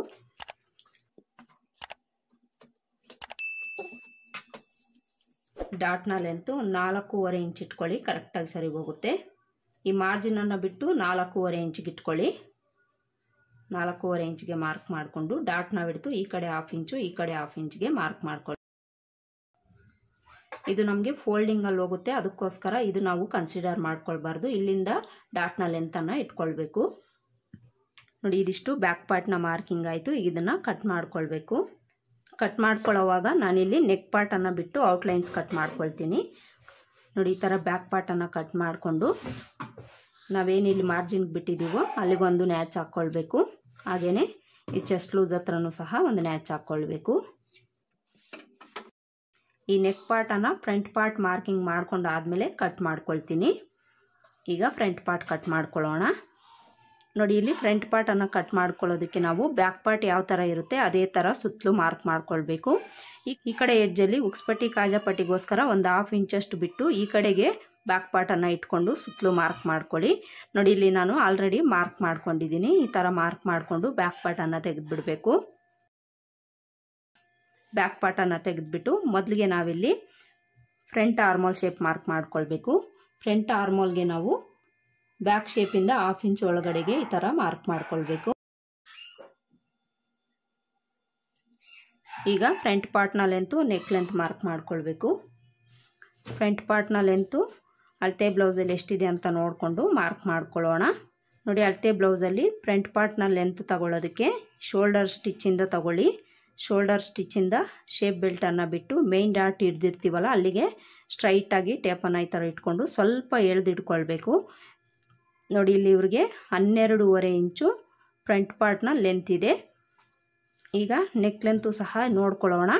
ಡಾಟ್ನ ಲೆಂತು 4.5 ಇಂಚ್ ಇಟ್ಕೊಳ್ಳಿ, ಕರೆಕ್ಟಾಗಿ ಸರಿ ಹೋಗುತ್ತೆ. ಈ ಮಾರ್ಜಿನನ್ನು ಬಿಟ್ಟು 4.5 ಇಂಚಿಗೆ ಇಟ್ಕೊಳ್ಳಿ. 4.5 ಇಂಚ್ಗೆ ಮಾರ್ಕ್ ಮಾಡಿಕೊಂಡು ಡಾಟ್ನ ಬಿಡ್ತು ಈ ಕಡೆ 1/2 ಇಂಚು ಈ ಕಡೆ 1/2 ಇಂಚ್ಗೆ ಮಾರ್ಕ್ ಮಾಡ್ಕೊಳ್ಳಿ. ಇದು ನಮಗೆ ಫೋಲ್ಡಿಂಗಲ್ಲಿ ಹೋಗುತ್ತೆ, ಅದಕ್ಕೋಸ್ಕರ ಇದು ನಾವು ಕನ್ಸಿಡರ್ ಮಾಡ್ಕೊಳ್ಬಾರ್ದು. ಇಲ್ಲಿಂದ ಡಾಟ್ನ ಲೆಂತನ್ನು ಇಟ್ಕೊಳ್ಬೇಕು. ನೋಡಿ, ಇದಿಷ್ಟು ಬ್ಯಾಕ್ ಪಾರ್ಟ್ನ ಮಾರ್ಕಿಂಗ್ ಆಯಿತು. ಈಗ ಇದನ್ನು ಕಟ್ ಮಾಡ್ಕೊಳ್ಬೇಕು. ಕಟ್ ಮಾಡ್ಕೊಳ್ಳೋವಾಗ ನಾನಿಲ್ಲಿ ನೆಕ್ ಪಾರ್ಟನ್ನು ಬಿಟ್ಟು ಔಟ್ಲೈನ್ಸ್ ಕಟ್ ಮಾಡ್ಕೊಳ್ತೀನಿ. ನೋಡಿ, ಈ ಥರ ಬ್ಯಾಕ್ ಪಾರ್ಟನ್ನು ಕಟ್ ಮಾಡಿಕೊಂಡು ನಾವೇನಿಲ್ಲಿ ಮಾರ್ಜಿನ್ಗೆ ಬಿಟ್ಟಿದ್ದೀವೋ ಅಲ್ಲಿಗೊಂದು ನ್ಯಾಚ್ ಹಾಕ್ಕೊಳ್ಬೇಕು. ಹಾಗೆಯೇ ಈ ಚೆಸ್ಟ್ ಲೂಸ್ ಹತ್ರನೂ ಸಹ ಒಂದು ನ್ಯಾಚ್ ಹಾಕ್ಕೊಳ್ಬೇಕು. ಈ ನೆಕ್ ಪಾರ್ಟನ್ನು ಫ್ರಂಟ್ ಪಾರ್ಟ್ ಮಾರ್ಕಿಂಗ್ ಮಾಡ್ಕೊಂಡು ಆದಮೇಲೆ ಕಟ್ ಮಾಡ್ಕೊಳ್ತೀನಿ. ಈಗ ಫ್ರಂಟ್ ಪಾರ್ಟ್ ಕಟ್ ಮಾಡ್ಕೊಳ್ಳೋಣ. ನೋಡಿ, ಇಲ್ಲಿ ಫ್ರಂಟ್ ಪಾರ್ಟನ್ನು ಕಟ್ ಮಾಡ್ಕೊಳ್ಳೋದಕ್ಕೆ ನಾವು ಬ್ಯಾಕ್ ಪಾರ್ಟ್ ಯಾವ ಥರ ಇರುತ್ತೆ ಅದೇ ಥರ ಸುತ್ತಲೂ ಮಾರ್ಕ್ ಮಾಡ್ಕೊಳ್ಬೇಕು. ಈ ಕಡೆ ಎಡ್ಜಲ್ಲಿ ಉಕ್ಸ್ಪಟ್ಟಿ ಕಾಜಾಪಟ್ಟಿಗೋಸ್ಕರ ಒಂದು 1/2 ಇಂಚಷ್ಟು ಬಿಟ್ಟು ಈ ಕಡೆಗೆ ಬ್ಯಾಕ್ ಪಾರ್ಟನ್ನು ಇಟ್ಕೊಂಡು ಸುತ್ತಲೂ ಮಾರ್ಕ್ ಮಾಡ್ಕೊಳ್ಳಿ. ನೋಡಿ, ಇಲ್ಲಿ ನಾನು ಆಲ್ರೆಡಿ ಮಾರ್ಕ್ ಮಾಡ್ಕೊಂಡಿದ್ದೀನಿ. ಈ ಥರ ಮಾರ್ಕ್ ಮಾಡಿಕೊಂಡು ಬ್ಯಾಕ್ ಪಾರ್ಟನ್ನು ತೆಗೆದುಬಿಡಬೇಕು. ಬ್ಯಾಕ್ ಪಾರ್ಟನ್ನು ತೆಗೆದುಬಿಟ್ಟು ಮೊದಲಿಗೆ ನಾವಿಲ್ಲಿ ಫ್ರಂಟ್ ಆರ್ಮೋಲ್ ಶೇಪ್ ಮಾರ್ಕ್ ಮಾಡ್ಕೊಳ್ಬೇಕು. ಫ್ರಂಟ್ ಆರ್ಮೋಲ್ಗೆ ನಾವು ಬ್ಯಾಕ್ ಶೇಪಿಂದ 1/2 ಇಂಚ್ ಒಳಗಡೆಗೆ ಈ ಥರ ಮಾರ್ಕ್ ಮಾಡ್ಕೊಳ್ಬೇಕು. ಈಗ ಫ್ರಂಟ್ ಪಾರ್ಟ್ನ ಲೆಂತು ನೆಕ್ ಲೆಂತ್ ಮಾರ್ಕ್ ಮಾಡ್ಕೊಳ್ಬೇಕು. ಫ್ರಂಟ್ ಪಾರ್ಟ್ನ ಲೆಂತು ಅಳತೆ ಬ್ಲೌಸಲ್ಲಿ ಎಷ್ಟಿದೆ ಅಂತ ನೋಡಿಕೊಂಡು ಮಾರ್ಕ್ ಮಾಡ್ಕೊಳ್ಳೋಣ. ನೋಡಿ, ಅಳತೆ ಬ್ಲೌಸಲ್ಲಿ ಫ್ರಂಟ್ ಪಾರ್ಟ್ನ ಲೆಂತ್ ತಗೊಳ್ಳೋದಕ್ಕೆ ಶೋಲ್ಡರ್ ಸ್ಟಿಚ್ಚಿಂದ ತಗೊಳ್ಳಿ. ಶೋಲ್ಡರ್ ಸ್ಟಿಚ್ಚಿಂದ ಶೇಪ್ ಬೆಲ್ಟನ್ನು ಬಿಟ್ಟು ಮೇನ್ ಡಾಟ್ ಹಿಡ್ದಿರ್ತೀವಲ್ಲ ಅಲ್ಲಿಗೆ ಸ್ಟ್ರೈಟಾಗಿ ಟೇಪನ್ನು ಈ ಥರ ಇಟ್ಕೊಂಡು ಸ್ವಲ್ಪ ಎಳೆದಿಟ್ಕೊಳ್ಬೇಕು. ನೋಡಿ, ಇಲ್ಲಿ ಇವ್ರಿಗೆ 12.5 ಇಂಚು ಫ್ರಂಟ್ ಪಾರ್ಟ್ನ ಲೆಂತ್ ಇದೆ. ಈಗ ನೆಕ್ ಲೆಂತು ಸಹ ನೋಡ್ಕೊಳ್ಳೋಣ.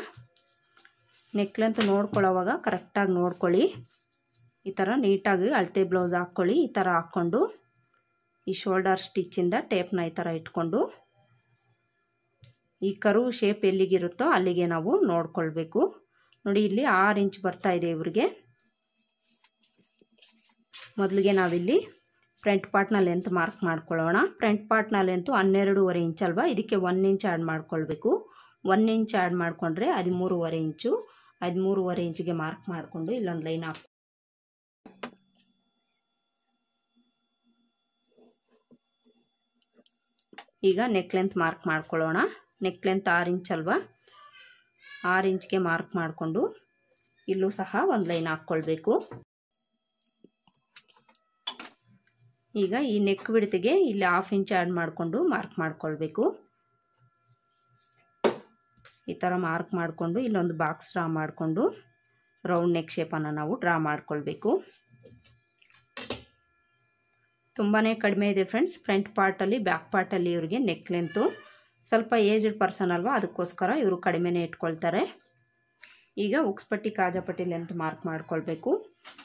ನೆಕ್ ಲೆಂತ್ ನೋಡ್ಕೊಳ್ಳೋವಾಗ ಕರೆಕ್ಟಾಗಿ ನೋಡ್ಕೊಳ್ಳಿ. ಈ ಥರ ನೀಟಾಗಿ ಅಳತೆ ಬ್ಲೌಸ್ ಹಾಕ್ಕೊಳ್ಳಿ. ಈ ಥರ ಹಾಕ್ಕೊಂಡು ಈ ಶೋಲ್ಡರ್ ಸ್ಟಿಚ್ಚಿಂದ ಟೇಪ್ನ ಈ ಥರ ಇಟ್ಕೊಂಡು ಈ ಕರ್ವ್ ಶೇಪ್ ಎಲ್ಲಿಗಿರುತ್ತೋ ಅಲ್ಲಿಗೆ ನಾವು ನೋಡ್ಕೊಳ್ಬೇಕು. ನೋಡಿ, ಇಲ್ಲಿ 6 ಇಂಚ್ ಬರ್ತಾ ಇದೆ ಇವ್ರಿಗೆ. ಮೊದಲಿಗೆ ನಾವಿಲ್ಲಿ ಫ್ರಂಟ್ ಪಾರ್ಟ್ನ ಲೆಂತ್ ಮಾರ್ಕ್ ಮಾಡ್ಕೊಳ್ಳೋಣ. ಫ್ರಂಟ್ ಪಾರ್ಟ್ನ ಲೆಂತು 12.5 ಇಂಚ್ ಅಲ್ವಾ, ಇದಕ್ಕೆ 1 ಇಂಚ್ ಆ್ಯಡ್ ಮಾಡ್ಕೊಳ್ಬೇಕು. 1 ಇಂಚ್ ಆ್ಯಡ್ ಮಾಡಿಕೊಂಡ್ರೆ 13.5 ಇಂಚು. 13.5 ಇಂಚಿಗೆ ಮಾರ್ಕ್ ಮಾಡಿಕೊಂಡು ಇಲ್ಲೊಂದು ಲೈನ್ ಹಾಕಿ ಈಗ ನೆಕ್ ಲೆಂತ್ ಮಾರ್ಕ್ ಮಾಡ್ಕೊಳ್ಳೋಣ. ನೆಕ್ ಲೆಂತ್ 6 ಇಂಚ್ ಅಲ್ವಾ, 6 ಇಂಚ್ಗೆ ಮಾರ್ಕ್ ಮಾಡಿಕೊಂಡು ಇಲ್ಲೂ ಸಹ ಒಂದು ಲೈನ್ ಹಾಕ್ಕೊಳ್ಬೇಕು. ಈಗ ಈ ನೆಕ್ ವಿಡ್ತ್ಗೆ ಇಲ್ಲಿ 1/2 ಇಂಚ್ ಆ್ಯಡ್ ಮಾಡಿಕೊಂಡು ಮಾರ್ಕ್ ಮಾಡ್ಕೊಳ್ಬೇಕು. ಈ ಥರ ಮಾರ್ಕ್ ಮಾಡಿಕೊಂಡು ಇಲ್ಲೊಂದು ಬಾಕ್ಸ್ ಡ್ರಾ ಮಾಡಿಕೊಂಡು ರೌಂಡ್ ನೆಕ್ ಶೇಪನ್ನು ನಾವು ಡ್ರಾ ಮಾಡ್ಕೊಳ್ಬೇಕು. ತುಂಬಾ ಕಡಿಮೆ ಇದೆ ಫ್ರೆಂಡ್ಸ್ ಫ್ರಂಟ್ ಪಾರ್ಟಲ್ಲಿ. ಬ್ಯಾಕ್ ಪಾರ್ಟಲ್ಲಿ ಇವರಿಗೆ ನೆಕ್ ಲೆಂತು ಸ್ವಲ್ಪ ಏಜ್ಡ್ ಪರ್ಸನ್ ಅಲ್ವಾ, ಅದಕ್ಕೋಸ್ಕರ ಇವರು ಕಡಿಮೆನೇ ಇಟ್ಕೊಳ್ತಾರೆ. ಈಗ ಉಕ್ಸ್ಪಟ್ಟಿ ಕಾಜಾಪಟ್ಟಿ ಲೆಂತ್ ಮಾರ್ಕ್ ಮಾಡ್ಕೊಳ್ಬೇಕು.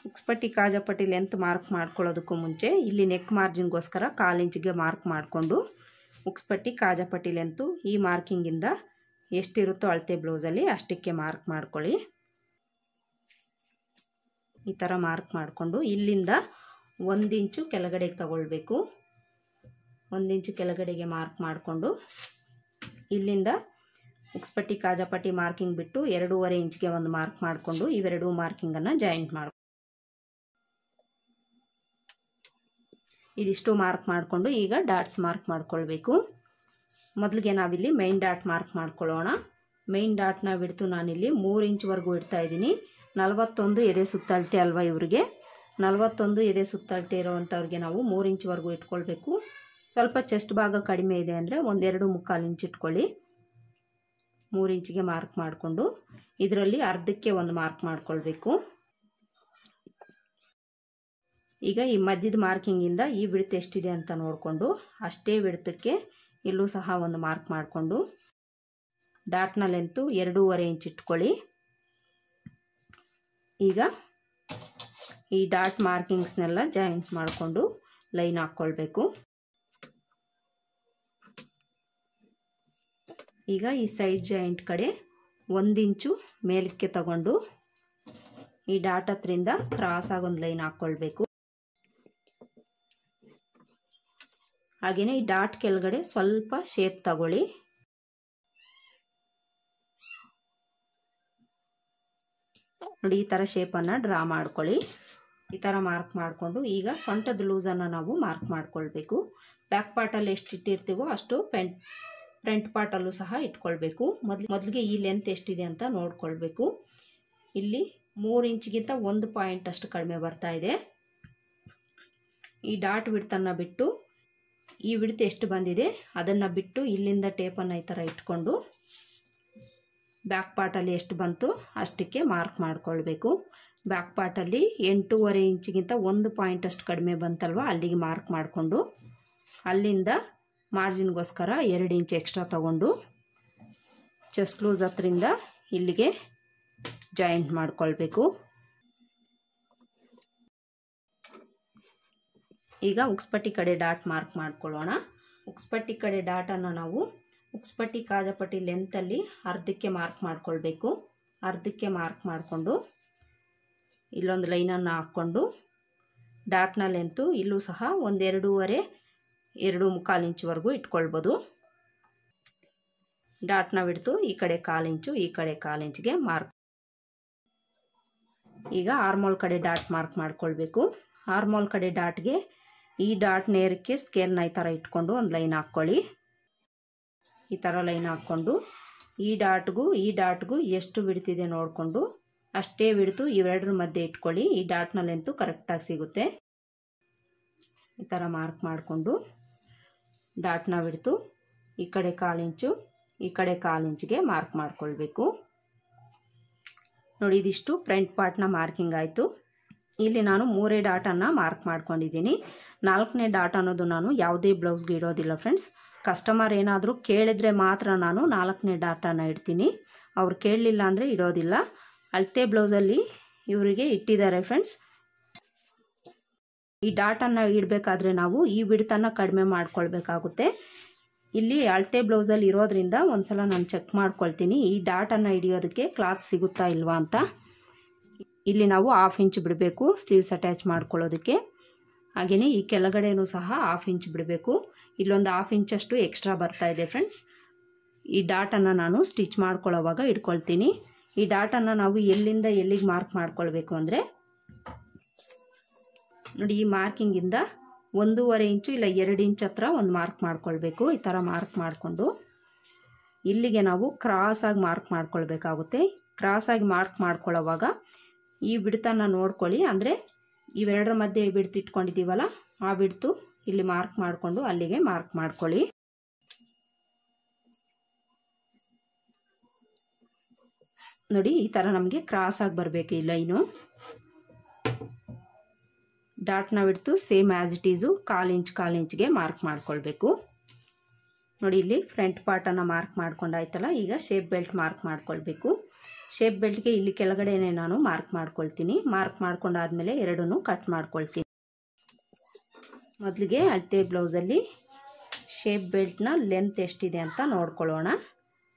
ಉಕ್ಸ್ಪಟ್ಟಿ ಕಾಜಾಪಟ್ಟಿ ಲೆಂತ್ ಮಾರ್ಕ್ ಮಾಡ್ಕೊಳ್ಳೋದಕ್ಕೂ ಮುಂಚೆ ಇಲ್ಲಿ ನೆಕ್ ಮಾರ್ಜಿನ್ಗೋಸ್ಕರ 1/4 ಇಂಚಿಗೆ ಮಾರ್ಕ್ ಮಾಡಿಕೊಂಡು ಉಕ್ಸ್ಪಟ್ಟಿ ಕಾಜಾಪಟ್ಟಿ ಲೆಂತು ಈ ಮಾರ್ಕಿಂಗಿಂದ ಎಷ್ಟಿರುತ್ತೋ ಅಳತೆ ಬ್ಲೌಸಲ್ಲಿ ಅಷ್ಟಕ್ಕೆ ಮಾರ್ಕ್ ಮಾಡ್ಕೊಳ್ಳಿ. ಈ ಥರ ಮಾರ್ಕ್ ಮಾಡಿಕೊಂಡು ಇಲ್ಲಿಂದ 1 ಇಂಚು ಕೆಳಗಡೆಗೆ ತಗೊಳ್ಬೇಕು. 1 ಇಂಚು ಕೆಳಗಡೆಗೆ ಮಾರ್ಕ್ ಮಾಡಿಕೊಂಡು ಇಲ್ಲಿಂದ ಉಕ್ಸ್ಪಟ್ಟಿ ಕಾಜಾಪಟ್ಟಿ ಮಾರ್ಕಿಂಗ್ ಬಿಟ್ಟು 2.5 ಇಂಚ್ಗೆ ಒಂದು ಮಾರ್ಕ್ ಮಾಡಿಕೊಂಡು ಇವೆರಡು ಮಾರ್ಕಿಂಗನ್ನು ಜಾಯಿಂಟ್ ಮಾಡಿ ಇದಿಷ್ಟು ಮಾರ್ಕ್ ಮಾಡಿಕೊಂಡು ಈಗ ಡಾಟ್ಸ್ ಮಾರ್ಕ್ ಮಾಡ್ಕೊಳ್ಬೇಕು. ಮೊದಲಿಗೆ ನಾವಿಲ್ಲಿ ಮೈನ್ ಡಾಟ್ ಮಾರ್ಕ್ ಮಾಡ್ಕೊಳ್ಳೋಣ. ಮೈನ್ ಡಾಟ್ನ ಬಿಡ್ತು ನಾನಿಲ್ಲಿ 3 ಇಂಚ್ವರೆಗೂ ಇಡ್ತಾ ಇದ್ದೀನಿ. 41 ಎದೆ ಸುತ್ತಳತೆ ಅಲ್ವಾ ಇವರಿಗೆ, 41 ಎದೆ ಸುತ್ತಳತೆ ಇರೋವಂಥವ್ರಿಗೆ ನಾವು 3 ಇಂಚ್ವರೆಗೂ ಇಟ್ಕೊಳ್ಬೇಕು. ಸ್ವಲ್ಪ ಚೆಸ್ಟ್ ಭಾಗ ಕಡಿಮೆ ಇದೆ ಅಂದರೆ 1-2.25 ಇಂಚ್ ಇಟ್ಕೊಳ್ಳಿ. 3 ಇಂಚಿಗೆ ಮಾರ್ಕ್ ಮಾಡಿಕೊಂಡು ಇದರಲ್ಲಿ ಅರ್ಧಕ್ಕೆ ಒಂದು ಮಾರ್ಕ್ ಮಾಡ್ಕೊಳ್ಬೇಕು. ಈಗ ಈ ಮಧ್ಯದ ಮಾರ್ಕಿಂಗಿಂದ ಈ ವಿಡ್ತ್ ಎಷ್ಟಿದೆ ಅಂತ ನೋಡಿಕೊಂಡು ಅಷ್ಟೇ ವಿಡ್ತಕ್ಕೆ ಇಲ್ಲೂ ಸಹ ಒಂದು ಮಾರ್ಕ್ ಮಾಡಿಕೊಂಡು ಡಾಟ್ನ ಲೆಂತು 2.5 ಇಂಚ್ ಇಟ್ಕೊಳ್ಳಿ. ಈಗ ಈ ಡಾಟ್ ಮಾರ್ಕಿಂಗ್ಸ್ನೆಲ್ಲ ಜಾಯಿಂಟ್ ಮಾಡಿಕೊಂಡು ಲೈನ್ ಹಾಕ್ಕೊಳ್ಬೇಕು. ಈಗ ಈ ಸೈಡ್ ಜಾಯಿಂಟ್ ಕಡೆ 1 ಇಂಚು ಮೇಲಕ್ಕೆ ತಗೊಂಡು ಈ ಡಾಟ್ ಹತ್ರಿಂದ ಕ್ರಾಸ್ ಆಗಿ ಒಂದು ಲೈನ್ ಹಾಕ್ಕೊಳ್ಬೇಕು. ಹಾಗೆಯೇ ಈ ಡಾಟ್ ಕೆಳಗಡೆ ಸ್ವಲ್ಪ ಶೇಪ್ ತಗೊಳ್ಳಿ. ನೋಡಿ ಈ ಥರ ಶೇಪನ್ನು ಡ್ರಾ ಮಾಡ್ಕೊಳ್ಳಿ. ಈ ಥರ ಮಾರ್ಕ್ ಮಾಡಿಕೊಂಡು ಈಗ ಸೊಂಟದ ಲೂಸನ್ನು ನಾವು ಮಾರ್ಕ್ ಮಾಡ್ಕೊಳ್ಬೇಕು. ಬ್ಯಾಕ್ ಪಾರ್ಟಲ್ಲಿ ಎಷ್ಟು ಇಟ್ಟಿರ್ತೀವೋ ಅಷ್ಟು ಫ್ರಂಟ್ ಪಾರ್ಟಲ್ಲೂ ಸಹ ಇಟ್ಕೊಳ್ಬೇಕು. ಮೊದಲಿಗೆ ಈ ಲೆಂತ್ ಎಷ್ಟಿದೆ ಅಂತ ನೋಡ್ಕೊಳ್ಬೇಕು. ಇಲ್ಲಿ 3 ಇಂಚಿಗಿಂತ 1 ಪಾಯಿಂಟ್ ಅಷ್ಟು ಕಡಿಮೆ ಬರ್ತಾ ಇದೆ. ಈ ಡಾಟ್ ವಿಡ್ತನ್ನು ಬಿಟ್ಟು ಈ ವಿಡ್ತ್ ಎಷ್ಟು ಬಂದಿದೆ ಅದನ್ನು ಬಿಟ್ಟು ಇಲ್ಲಿಂದ ಟೇಪನ್ನು ಈ ಥರ ಇಟ್ಕೊಂಡು ಬ್ಯಾಕ್ ಪಾರ್ಟಲ್ಲಿ ಎಷ್ಟು ಬಂತು ಅಷ್ಟಕ್ಕೆ ಮಾರ್ಕ್ ಮಾಡ್ಕೊಳ್ಬೇಕು. ಬ್ಯಾಕ್ ಪಾರ್ಟಲ್ಲಿ 8.5 ಇಂಚಿಗಿಂತ 1 ಪಾಯಿಂಟ್ ಅಷ್ಟು ಕಡಿಮೆ ಬಂತಲ್ವ, ಅಲ್ಲಿಗೆ ಮಾರ್ಕ್ ಮಾಡಿಕೊಂಡು ಅಲ್ಲಿಂದ ಮಾರ್ಜಿನ್ಗೋಸ್ಕರ 2 ಇಂಚ್ ಎಕ್ಸ್ಟ್ರಾ ತಗೊಂಡು ಚೆಸ್ಟ್ ಲೂಸ್ ಹತ್ರಿಂದ ಇಲ್ಲಿಗೆ ಜಾಯಿಂಟ್ ಮಾಡ್ಕೊಳ್ಬೇಕು. ಈಗ ಉಕ್ಸ್ಪಟ್ಟಿ ಕಡೆ ಡಾಟ್ ಮಾರ್ಕ್ ಮಾಡ್ಕೊಳ್ಳೋಣ. ಉಕ್ಸ್ಪಟ್ಟಿ ಕಡೆ ಡಾಟನ್ನು ನಾವು ಉಕ್ಸ್ಪಟ್ಟಿ ಕಾಜಾಪಟ್ಟಿ ಲೆಂತಲ್ಲಿ ಅರ್ಧಕ್ಕೆ ಮಾರ್ಕ್ ಮಾಡ್ಕೊಳ್ಬೇಕು. ಅರ್ಧಕ್ಕೆ ಮಾರ್ಕ್ ಮಾಡಿಕೊಂಡು ಇಲ್ಲೊಂದು ಲೈನನ್ನು ಹಾಕ್ಕೊಂಡು ಡಾಟ್ನ ಲೆಂತು ಇಲ್ಲೂ ಸಹ 1-2.5-2.25 ಇಂಚ್ವರೆಗೂ ಇಟ್ಕೊಳ್ಬೋದು. ಡಾಟ್ನ ಬಿಡ್ತು ಈ ಕಡೆ 1/4 ಇಂಚು ಈ ಕಡೆ 1/4 ಇಂಚ್ಗೆ ಮಾರ್ಕ್. ಈಗ ಆರ್ಮೋಲ್ ಕಡೆ ಡಾಟ್ ಮಾರ್ಕ್ ಮಾಡ್ಕೊಳ್ಬೇಕು. ಆರ್ಮೋಲ್ ಕಡೆ ಡಾಟ್ಗೆ ಈ ಡಾಟ್ ನೇರಕ್ಕೆ ಸ್ಕೇಲ್ನ ಈ ಥರ ಇಟ್ಕೊಂಡು ಒಂದು ಲೈನ್ ಹಾಕ್ಕೊಳ್ಳಿ. ಈ ಥರ ಲೈನ್ ಹಾಕ್ಕೊಂಡು ಈ ಡಾಟ್ಗೂ ಎಷ್ಟು ಬಿಡ್ತಿದೆ ನೋಡಿಕೊಂಡು ಅಷ್ಟೇ ಬಿಡ್ತು ಇವೆರಡರ ಮಧ್ಯೆ ಇಟ್ಕೊಳ್ಳಿ. ಈ ಡಾಟ್ನ ಲೆಂತು ಕರೆಕ್ಟಾಗಿ ಸಿಗುತ್ತೆ. ಈ ಥರ ಮಾರ್ಕ್ ಮಾಡಿಕೊಂಡು ಡಾಟ್ನ ಬಿಡ್ತು ಈ ಕಡೆ 1/4 ಇಂಚು ಈ ಕಡೆ 1/4 ಇಂಚ್ಗೆ ಮಾರ್ಕ್ ಮಾಡ್ಕೊಳ್ಬೇಕು. ನೋಡಿ ಇದಿಷ್ಟು ಫ್ರಂಟ್ ಪಾರ್ಟ್ನ ಮಾರ್ಕಿಂಗ್ ಆಯಿತು. ಇಲ್ಲಿ ನಾನು 3 ಡಾಟನ್ನು ಮಾರ್ಕ್ ಮಾಡ್ಕೊಂಡಿದ್ದೀನಿ. 4ನೇ ಡಾಟ್ ಅನ್ನೋದು ನಾನು ಯಾವುದೇ ಬ್ಲೌಸ್ಗೆ ಇಡೋದಿಲ್ಲ ಫ್ರೆಂಡ್ಸ್. ಕಸ್ಟಮರ್ ಏನಾದರೂ ಕೇಳಿದ್ರೆ ಮಾತ್ರ ನಾನು 4ನೇ ಡಾಟನ್ನು ಇಡ್ತೀನಿ. ಅವ್ರು ಕೇಳಲಿಲ್ಲ ಅಂದರೆ ಇಡೋದಿಲ್ಲ. ಅಳತೆ ಬ್ಲೌಸಲ್ಲಿ ಇವರಿಗೆ ಇಟ್ಟಿದ್ದಾರೆ ಫ್ರೆಂಡ್ಸ್. ಈ ಡಾಟನ್ನು ಇಡಬೇಕಾದ್ರೆ ನಾವು ಈ ಬಿಡ್ತನ್ನು ಕಡಿಮೆ ಮಾಡ್ಕೊಳ್ಬೇಕಾಗುತ್ತೆ. ಇಲ್ಲಿ ಅಳತೆ ಬ್ಲೌಸಲ್ಲಿ ಇರೋದ್ರಿಂದ ಒಂದ್ಸಲ ನಾನು ಚೆಕ್ ಮಾಡ್ಕೊಳ್ತೀನಿ ಈ ಡಾಟನ್ನು ಹಿಡಿಯೋದಕ್ಕೆ ಕ್ಲಾತ್ ಸಿಗುತ್ತಾ ಇಲ್ವಾ ಅಂತ. ಇಲ್ಲಿ ನಾವು 1/2 ಇಂಚ್ ಬಿಡಬೇಕು ಸ್ಲೀವ್ಸ್ ಅಟ್ಯಾಚ್ ಮಾಡ್ಕೊಳ್ಳೋದಕ್ಕೆ. ಹಾಗೆಯೇ ಈ ಕೆಳಗಡೆನೂ ಸಹ 1/2 ಇಂಚ್ ಬಿಡಬೇಕು. ಇಲ್ಲೊಂದು 1/2 ಇಂಚಷ್ಟು ಎಕ್ಸ್ಟ್ರಾ ಬರ್ತಾ ಇದೆ ಫ್ರೆಂಡ್ಸ್. ಈ ಡಾಟನ್ನು ನಾನು ಸ್ಟಿಚ್ ಮಾಡ್ಕೊಳ್ಳೋವಾಗ ಇಟ್ಕೊಳ್ತೀನಿ. ಈ ಡಾಟನ್ನು ನಾವು ಎಲ್ಲಿಂದ ಎಲ್ಲಿಗೆ ಮಾರ್ಕ್ ಮಾಡ್ಕೊಳ್ಬೇಕು ಅಂದರೆ ನೋಡಿ ಈ ಮಾರ್ಕಿಂಗಿಂದ 1.5 ಇಂಚು ಇಲ್ಲ 2 ಇಂಚ್ ಹತ್ರ ಒಂದು ಮಾರ್ಕ್ ಮಾಡ್ಕೊಳ್ಬೇಕು. ಈ ಥರ ಮಾರ್ಕ್ ಮಾಡಿಕೊಂಡು ಇಲ್ಲಿಗೆ ನಾವು ಕ್ರಾಸಾಗಿ ಮಾರ್ಕ್ ಮಾಡ್ಕೊಳ್ಬೇಕಾಗುತ್ತೆ. ಕ್ರಾಸಾಗಿ ಮಾರ್ಕ್ ಮಾಡ್ಕೊಳ್ಳೋವಾಗ ಈ ಬಿಡ್ತನ್ನು ನೋಡ್ಕೊಳ್ಳಿ. ಅಂದರೆ ಇವೆರಡರ ಮಧ್ಯೆ ಬಿಡ್ತು ಇಟ್ಕೊಂಡಿದ್ದೀವಲ್ಲ ಆ ಬಿಡ್ತು ಇಲ್ಲಿ ಮಾರ್ಕ್ ಮಾಡಿಕೊಂಡು ಅಲ್ಲಿಗೆ ಮಾರ್ಕ್ ಮಾಡ್ಕೊಳ್ಳಿ. ನೋಡಿ ಈ ಥರ ನಮಗೆ ಕ್ರಾಸ್ ಆಗಿ ಬರಬೇಕು ಈ ಲೈನು. ಡಾಟ್ನ ಬಿಡ್ತು ಸೇಮ್ ಆ್ಯಸ್ ಇಟ್ ಈಸು 1/4 ಇಂಚ್ಗೆ ಮಾರ್ಕ್ ಮಾಡ್ಕೊಳ್ಬೇಕು. ನೋಡಿ ಇಲ್ಲಿ ಫ್ರಂಟ್ ಪಾರ್ಟನ್ನು ಮಾರ್ಕ್ ಮಾಡ್ಕೊಂಡಾಯ್ತಲ್ಲ, ಈಗ ಶೇಪ್ ಬೆಲ್ಟ್ ಮಾರ್ಕ್ ಮಾಡ್ಕೊಳ್ಬೇಕು. ಶೇಪ್ ಬೆಲ್ಟ್ಗೆ ಇಲ್ಲಿ ಕೆಳಗಡೆನೆ ನಾನು ಮಾರ್ಕ್ ಮಾಡ್ಕೊಳ್ತೀನಿ. ಮಾರ್ಕ್ ಮಾಡ್ಕೊಂಡಾದ್ಮೇಲೆ ಎರಡನ್ನೂ ಕಟ್ ಮಾಡ್ಕೊಳ್ತೀನಿ. ಮೊದಲಿಗೆ ಅಳತೆ ಬ್ಲೌಸಲ್ಲಿ ಶೇಪ್ ಬೆಲ್ಟ್ನ ಲೆಂತ್ ಎಷ್ಟಿದೆ ಅಂತ ನೋಡ್ಕೊಳ್ಳೋಣ.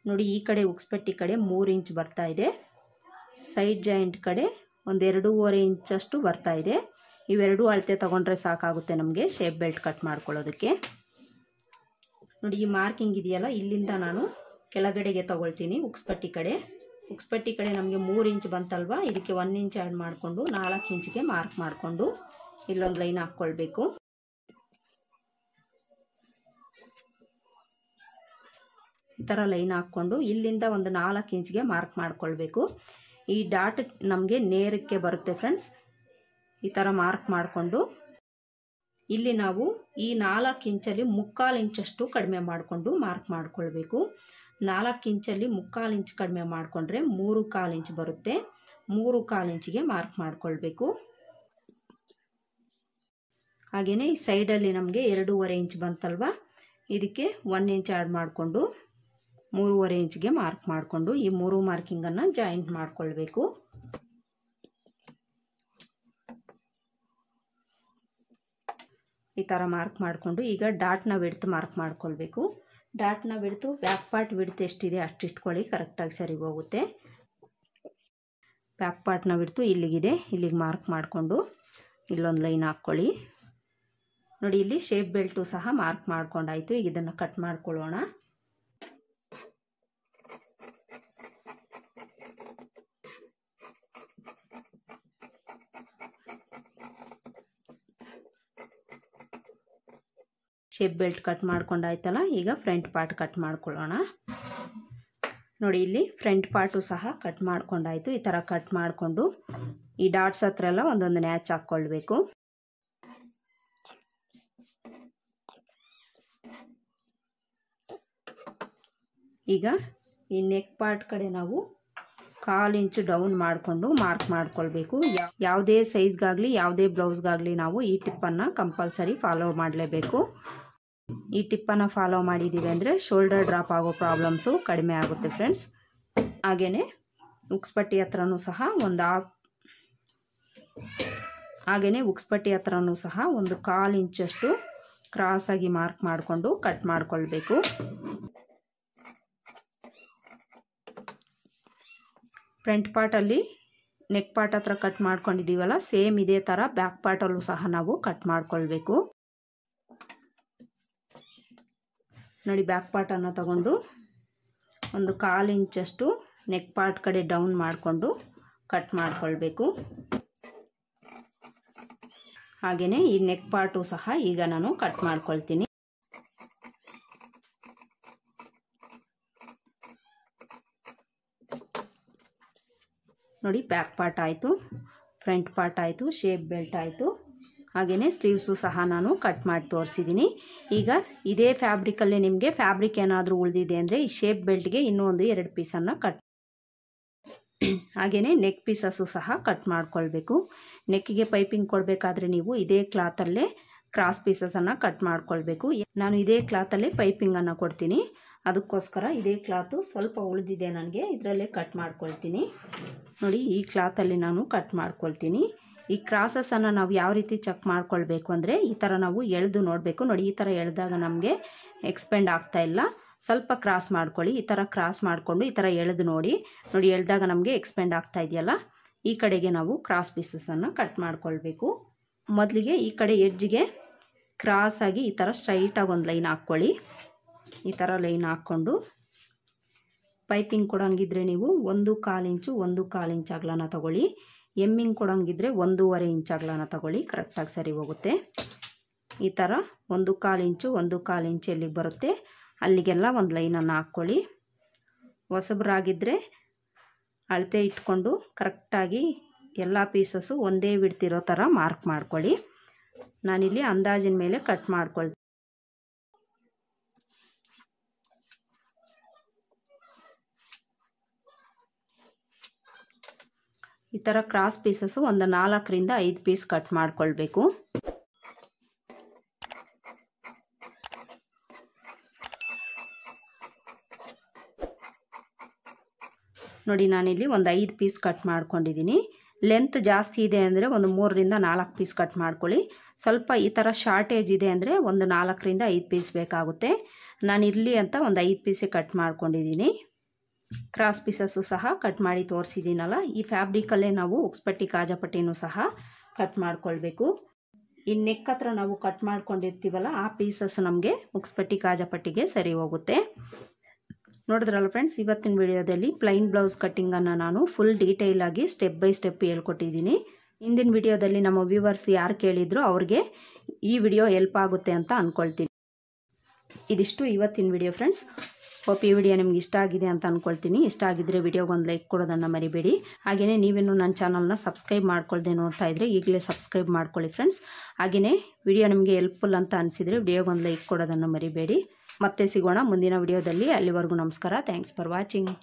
ನೋಡಿ ಈ ಕಡೆ ಉಕ್ಸ್ಪಟ್ಟಿ ಕಡೆ 3 ಇಂಚ್ ಬರ್ತಾ ಇದೆ, ಸೈಡ್ ಜಾಯಿಂಟ್ ಕಡೆ ಒಂದು 2.5 ಇಂಚಷ್ಟು ಬರ್ತಾ ಇದೆ. ಇವೆರಡೂ ಅಳತೆ ತಗೊಂಡ್ರೆ ಸಾಕಾಗುತ್ತೆ ನಮಗೆ ಶೇಪ್ ಬೆಲ್ಟ್ ಕಟ್ ಮಾಡ್ಕೊಳ್ಳೋದಕ್ಕೆ. ನೋಡಿ ಈ ಮಾರ್ಕಿಂಗ್ ಇದೆಯಲ್ಲ, ಇಲ್ಲಿಂದ ನಾನು ಕೆಳಗಡೆಗೆ ತಗೊಳ್ತೀನಿ. ಉಕ್ಸ್ಪಟ್ಟಿ ಕಡೆ ನಮಗೆ 3 ಇಂಚ್ ಬಂತಲ್ವಾ, ಇದಕ್ಕೆ 1 ಇಂಚ್ ಆ್ಯಡ್ ಮಾಡಿಕೊಂಡು 4 ಇಂಚ್ಗೆ ಮಾರ್ಕ್ ಮಾಡಿಕೊಂಡು ಇಲ್ಲೊಂದು ಲೈನ್ ಹಾಕ್ಕೊಳ್ಬೇಕು. ಈ ಥರ ಲೈನ್ ಹಾಕ್ಕೊಂಡು ಇಲ್ಲಿಂದ ಒಂದು 4 ಇಂಚ್ಗೆ ಮಾರ್ಕ್ ಮಾಡ್ಕೊಳ್ಬೇಕು. ಈ ಡಾಟ್ ನಮಗೆ ನೇರಕ್ಕೆ ಬರುತ್ತೆ ಫ್ರೆಂಡ್ಸ್. ಈ ಥರ ಮಾರ್ಕ್ ಮಾಡಿಕೊಂಡು ಇಲ್ಲಿ ನಾವು ಈ 4 ಇಂಚಲ್ಲಿ 3/4 ಇಂಚಷ್ಟು ಕಡಿಮೆ ಮಾಡಿಕೊಂಡು ಮಾರ್ಕ್ ಮಾಡ್ಕೊಳ್ಬೇಕು. 4 ಇಂಚಲ್ಲಿ 3/4 ಇಂಚ್ ಕಡಿಮೆ ಮಾಡಿಕೊಂಡ್ರೆ 3/4 ಇಂಚ್ ಬರುತ್ತೆ. 3/4 ಇಂಚಿಗೆ ಮಾರ್ಕ್ ಮಾಡ್ಕೊಳ್ಬೇಕು. ಹಾಗೆಯೇ ಈ ಸೈಡಲ್ಲಿ ನಮಗೆ 2.5 ಇಂಚ್ ಬಂತಲ್ವ, ಇದಕ್ಕೆ 1 ಇಂಚ್ ಆ್ಯಡ್ ಮಾಡಿಕೊಂಡು 3.5 ಇಂಚ್ಗೆ ಮಾರ್ಕ್ ಮಾಡಿಕೊಂಡು ಈ 3 ಮಾರ್ಕಿಂಗನ್ನು ಜಾಯಿಂಟ್ ಮಾಡ್ಕೊಳ್ಬೇಕು. ಈ ಥರ ಮಾರ್ಕ್ ಮಾಡಿಕೊಂಡು ಈಗ ಡಾಟ್ನ ವಿಡ್ತ್ ಮಾರ್ಕ್ ಮಾಡ್ಕೊಳ್ಬೇಕು. ಡಾಟ್ನ ವಿಡ್ತು ಬ್ಯಾಕ್ ಪಾರ್ಟ್ ವಿಡ್ತ್ ಎಷ್ಟಿದೆ ಅಷ್ಟು ಇಟ್ಕೊಳ್ಳಿ, ಕರೆಕ್ಟಾಗಿ ಸರಿ ಹೋಗುತ್ತೆ. ಬ್ಯಾಕ್ ಪಾರ್ಟ್ನ ವಿಡ್ತು ಇಲ್ಲಿಗಿದೆ, ಇಲ್ಲಿಗೆ ಮಾರ್ಕ್ ಮಾಡಿಕೊಂಡು ಇಲ್ಲೊಂದು ಲೈನ್ ಹಾಕ್ಕೊಳ್ಳಿ. ನೋಡಿ ಇಲ್ಲಿ ಶೇಪ್ ಬೆಲ್ಟು ಸಹ ಮಾರ್ಕ್ ಮಾಡ್ಕೊಂಡಾಯ್ತು. ಈಗ ಇದನ್ನು ಕಟ್ ಮಾಡ್ಕೊಳ್ಳೋಣ. ಶೇಪ್ ಬೆಲ್ಟ್ ಕಟ್ ಮಾಡ್ಕೊಂಡಾಯ್ತಲ್ಲ, ಈಗ ಫ್ರಂಟ್ ಪಾರ್ಟ್ ಕಟ್ ಮಾಡ್ಕೊಳ್ಳೋಣ. ನೋಡಿ ಇಲ್ಲಿ ಫ್ರಂಟ್ ಪಾರ್ಟು ಸಹ ಕಟ್ ಮಾಡ್ಕೊಂಡಾಯ್ತು. ಈ ಥರ ಕಟ್ ಮಾಡಿಕೊಂಡು ಈ ಡಾಟ್ಸ್ ಹತ್ರ ಎಲ್ಲ ಒಂದೊಂದು ನ್ಯಾಚ್ ಹಾಕ್ಕೊಳ್ಬೇಕು. ಈಗ ಈ ನೆಕ್ ಪಾರ್ಟ್ ಕಡೆ ನಾವು 1/4 ಇಂಚ್ ಡೌನ್ ಮಾಡಿಕೊಂಡು ಮಾರ್ಕ್ ಮಾಡ್ಕೊಳ್ಬೇಕು. ಯಾವುದೇ ಸೈಜ್ಗಾಗಲಿ ಯಾವುದೇ ಬ್ಲೌಸ್ಗಾಗಲಿ ನಾವು ಈ ಟಿಪ್ಪನ್ನು ಕಂಪಲ್ಸರಿ ಫಾಲೋ ಮಾಡಲೇಬೇಕು. ಈ ಟಿಪ್ಪನ್ನು ಫಾಲೋ ಮಾಡಿದ್ದೀವಿ ಅಂದರೆ ಶೋಲ್ಡರ್ ಡ್ರಾಪ್ ಆಗೋ ಪ್ರಾಬ್ಲಮ್ಸು ಕಡಿಮೆ ಆಗುತ್ತೆ ಫ್ರೆಂಡ್ಸ್. ಹಾಗೆಯೇ ಉಕ್ಸ್ಪಟ್ಟಿ ಹತ್ರನೂ ಸಹ ಒಂದು 1/4 ಇಂಚಷ್ಟು ಕ್ರಾಸಾಗಿ ಮಾರ್ಕ್ ಮಾಡಿಕೊಂಡು ಕಟ್ ಮಾಡ್ಕೊಳ್ಬೇಕು. ಫ್ರಂಟ್ ಪಾರ್ಟಲ್ಲಿ ನೆಕ್ ಪಾರ್ಟ್ ಹತ್ರ ಕಟ್ ಮಾಡ್ಕೊಂಡಿದ್ದೀವಲ್ಲ, ಸೇಮ್ ಇದೇ ಥರ ಬ್ಯಾಕ್ ಪಾರ್ಟಲ್ಲೂ ಸಹ ನಾವು ಕಟ್ ಮಾಡ್ಕೊಳ್ಬೇಕು. ನೋಡಿ ಬ್ಯಾಕ್ ಪಾರ್ಟನ್ನು ತಗೊಂಡು ಒಂದು 1/4 ಇಂಚಷ್ಟು ನೆಕ್ ಪಾರ್ಟ್ ಕಡೆ ಡೌನ್ ಮಾಡಿಕೊಂಡು ಕಟ್ ಮಾಡ್ಕೊಳ್ಬೇಕು. ಹಾಗೆಯೇ ಈ ನೆಕ್ ಪಾರ್ಟು ಸಹ ಈಗ ನಾನು ಕಟ್ ಮಾಡ್ಕೊಳ್ತೀನಿ. ನೋಡಿ ಬ್ಯಾಕ್ ಪಾರ್ಟ್ ಆಯಿತು, ಫ್ರಂಟ್ ಪಾರ್ಟ್ ಆಯಿತು, ಶೇಪ್ ಬೆಲ್ಟ್ ಆಯಿತು. ಹಾಗೆಯೇ ಸ್ಲೀವ್ಸು ಸಹ ನಾನು ಕಟ್ ಮಾಡಿ ತೋರಿಸಿದ್ದೀನಿ. ಈಗ ಇದೇ ಫ್ಯಾಬ್ರಿಕಲ್ಲೇ ನಿಮಗೆ ಫ್ಯಾಬ್ರಿಕ್ ಏನಾದರೂ ಉಳಿದಿದೆ ಅಂದರೆ ಈ ಶೇಪ್ ಬೆಲ್ಟ್ಗೆ ಇನ್ನೂ ಒಂದು 2 ಪೀಸನ್ನು ಕಟ್ ಹಾಗೆಯೇ ನೆಕ್ ಪೀಸಸ್ಸು ಸಹ ಕಟ್ ಮಾಡ್ಕೊಳ್ಬೇಕು. ನೆಕ್ಕಿಗೆ ಪೈಪಿಂಗ್ ಕೊಡಬೇಕಾದ್ರೆ ನೀವು ಇದೇ ಕ್ಲಾತಲ್ಲೇ ಕ್ರಾಸ್ ಪೀಸಸನ್ನು ಕಟ್ ಮಾಡ್ಕೊಳ್ಬೇಕು. ನಾನು ಇದೇ ಕ್ಲಾತಲ್ಲೇ ಪೈಪಿಂಗನ್ನು ಕೊಡ್ತೀನಿ, ಅದಕ್ಕೋಸ್ಕರ ಇದೇ ಕ್ಲಾತು ಸ್ವಲ್ಪ ಉಳಿದಿದೆ ನನಗೆ, ಇದರಲ್ಲೇ ಕಟ್ ಮಾಡ್ಕೊಳ್ತೀನಿ. ನೋಡಿ ಈ ಕ್ಲಾತಲ್ಲಿ ನಾನು ಕಟ್ ಮಾಡ್ಕೊಳ್ತೀನಿ. ಈ ಕ್ರಾಸಸನ್ನು ನಾವು ಯಾವ ರೀತಿ ಚೆಕ್ ಮಾಡ್ಕೊಳ್ಬೇಕು ಅಂದರೆ ಈ ಥರ ನಾವು ಎಳೆದು ನೋಡಬೇಕು. ನೋಡಿ ಈ ಥರ ಎಳೆದಾಗ ನಮಗೆ ಎಕ್ಸ್ಪೆಂಡ್ ಆಗ್ತಾ ಇಲ್ಲ, ಸ್ವಲ್ಪ ಕ್ರಾಸ್ ಮಾಡ್ಕೊಳ್ಳಿ. ಈ ಥರ ಕ್ರಾಸ್ ಮಾಡಿಕೊಂಡು ಈ ಥರ ಎಳೆದು ನೋಡಿ ಎಳೆದಾಗ ನಮಗೆ ಎಕ್ಸ್ಪೆಂಡ್ ಆಗ್ತಾ ಇದೆಯಲ್ಲ, ಈ ಕಡೆಗೆ ನಾವು ಕ್ರಾಸ್ ಪೀಸಸನ್ನು ಕಟ್ ಮಾಡ್ಕೊಳ್ಬೇಕು. ಮೊದಲಿಗೆ ಈ ಕಡೆ ಎಡ್ಜಿಗೆ ಕ್ರಾಸಾಗಿ ಈ ಥರ ಸ್ಟ್ರೈಟಾಗಿ ಒಂದು ಲೈನ್ ಹಾಕ್ಕೊಳ್ಳಿ. ಈ ಥರ ಲೈನ್ ಹಾಕ್ಕೊಂಡು ಪೈಪಿಂಗ್ ಕೊಡೋಂಗಿದ್ರೆ ನೀವು 1/4 ಇಂಚು 1/4 ಇಂಚ್ ಅಗಲನ ತಗೊಳ್ಳಿ. ಎಮ್ಮಿಂಗ್ ಕೊಡೋಂಗಿದ್ರೆ 1.5 ಇಂಚ್ ಅಗಲನ ತಗೊಳ್ಳಿ, ಕರೆಕ್ಟಾಗಿ ಸರಿ ಹೋಗುತ್ತೆ. ಈ ಥರ 1/4 ಇಂಚು 1/4 ಇಂಚ್ ಎಲ್ಲಿಗೆ ಬರುತ್ತೆ ಅಲ್ಲಿಗೆಲ್ಲ ಒಂದು ಲೈನನ್ನು ಹಾಕ್ಕೊಳ್ಳಿ. ಹೊಸಬರಾಗಿದ್ದರೆ ಅಳತೆ ಇಟ್ಕೊಂಡು ಕರೆಕ್ಟಾಗಿ ಎಲ್ಲ ಪೀಸಸ್ಸು ಒಂದೇ ಬಿಡ್ತಿರೋ ಥರ ಮಾರ್ಕ್ ಮಾಡ್ಕೊಳ್ಳಿ. ನಾನಿಲ್ಲಿ ಅಂದಾಜಿನ ಮೇಲೆ ಕಟ್ ಮಾಡ್ಕೊಳ್ತೀನಿ. ಈ ಥರ ಕ್ರಾಸ್ ಪೀಸಸ್ಸು ಒಂದು 4ರಿಂದ 5 ಪೀಸ್ ಕಟ್ ಮಾಡ್ಕೊಳ್ಬೇಕು. ನೋಡಿ ನಾನಿಲ್ಲಿ ಒಂದು 5 ಪೀಸ್ ಕಟ್ ಮಾಡ್ಕೊಂಡಿದ್ದೀನಿ. ಲೆಂತ್ ಜಾಸ್ತಿ ಇದೆ ಅಂದರೆ ಒಂದು 3ರಿಂದ 4 ಪೀಸ್ ಕಟ್ ಮಾಡ್ಕೊಳ್ಳಿ. ಸ್ವಲ್ಪ ಈ ಥರ ಶಾರ್ಟೇಜ್ ಇದೆ ಅಂದರೆ ಒಂದು 4ರಿಂದ 5 ಪೀಸ್ ಬೇಕಾಗುತ್ತೆ. ನಾನು ಇರಲಿ ಅಂತ ಒಂದು 5 ಪೀಸೇ ಕಟ್ ಮಾಡ್ಕೊಂಡಿದ್ದೀನಿ. ಕ್ರಾಸ್ ಪೀಸಸ್ಸು ಸಹ ಕಟ್ ಮಾಡಿ ತೋರಿಸಿದ್ದೀನಲ್ಲ, ಈ ಫ್ಯಾಬ್ರಿಕಲ್ಲೇ ನಾವು ಉಕ್ಸ್ಪಟ್ಟಿ ಕಾಜಾಪಟ್ಟಿನೂ ಸಹ ಕಟ್ ಮಾಡ್ಕೊಳ್ಬೇಕು. ಈ ನೆಕ್ ಹತ್ರ ನಾವು ಕಟ್ ಮಾಡ್ಕೊಂಡಿರ್ತೀವಲ್ಲ ಆ ಪೀಸಸ್ ನಮಗೆ ಉಕ್ಸ್ಪಟ್ಟಿ ಕಾಜಾಪಟ್ಟಿಗೆ ಸರಿ ಹೋಗುತ್ತೆ. ನೋಡಿದ್ರಲ್ಲ ಫ್ರೆಂಡ್ಸ್, ಇವತ್ತಿನ ವಿಡಿಯೋದಲ್ಲಿ ಪ್ಲೈನ್ ಬ್ಲೌಸ್ ಕಟ್ಟಿಂಗನ್ನು ನಾನು ಫುಲ್ ಡೀಟೇಲ್ ಆಗಿ ಸ್ಟೆಪ್ ಬೈ ಸ್ಟೆಪ್ ಹೇಳ್ಕೊಟ್ಟಿದ್ದೀನಿ. ಹಿಂದಿನ ವಿಡಿಯೋದಲ್ಲಿ ನಮ್ಮ ವ್ಯೂವರ್ಸ್ ಯಾರು ಕೇಳಿದ್ರು ಅವ್ರಿಗೆ ಈ ವಿಡಿಯೋ ಹೆಲ್ಪ್ ಆಗುತ್ತೆ ಅಂತ ಅಂದ್ಕೊಳ್ತೀನಿ. ಇದಿಷ್ಟು ಇವತ್ತಿನ ವಿಡಿಯೋ ಫ್ರೆಂಡ್ಸ್. ಹೋಪ್ ಈ ವಿಡಿಯೋ ನಿಮ್ಗೆ ಇಷ್ಟ ಆಗಿದೆ ಅಂತ ಅಂದ್ಕೊಳ್ತೀನಿ. ಇಷ್ಟ ಆಗಿದ್ದರೆ ವಿಡಿಯೋಗೆ ಒಂದು ಲೈಕ್ ಕೊಡೋದನ್ನು ಮರಿಬೇಡಿ. ಹಾಗೆಯೇ ನೀವೇನು ನನ್ನ ಚಾನಲ್ನ ಸಬ್ಸ್ಕ್ರೈಬ್ ಮಾಡ್ಕೊಳ್ದೆ ನೋಡ್ತಾ ಇದ್ದರೆ ಈಗಲೇ ಸಬ್ಸ್ಕ್ರೈಬ್ ಮಾಡ್ಕೊಳ್ಳಿ ಫ್ರೆಂಡ್ಸ್. ಹಾಗೆಯೇ ವಿಡಿಯೋ ನಿಮಗೆ ಹೆಲ್ಪ್ಫುಲ್ ಅಂತ ಅನಿಸಿದರೆ ವಿಡಿಯೋಗೆ ಒಂದು ಲೈಕ್ ಕೊಡೋದನ್ನು ಮರಿಬೇಡಿ. ಮತ್ತೆ ಸಿಗೋಣ ಮುಂದಿನ ವಿಡಿಯೋದಲ್ಲಿ. ಅಲ್ಲಿವರೆಗೂ ನಮಸ್ಕಾರ. Thanks for watching.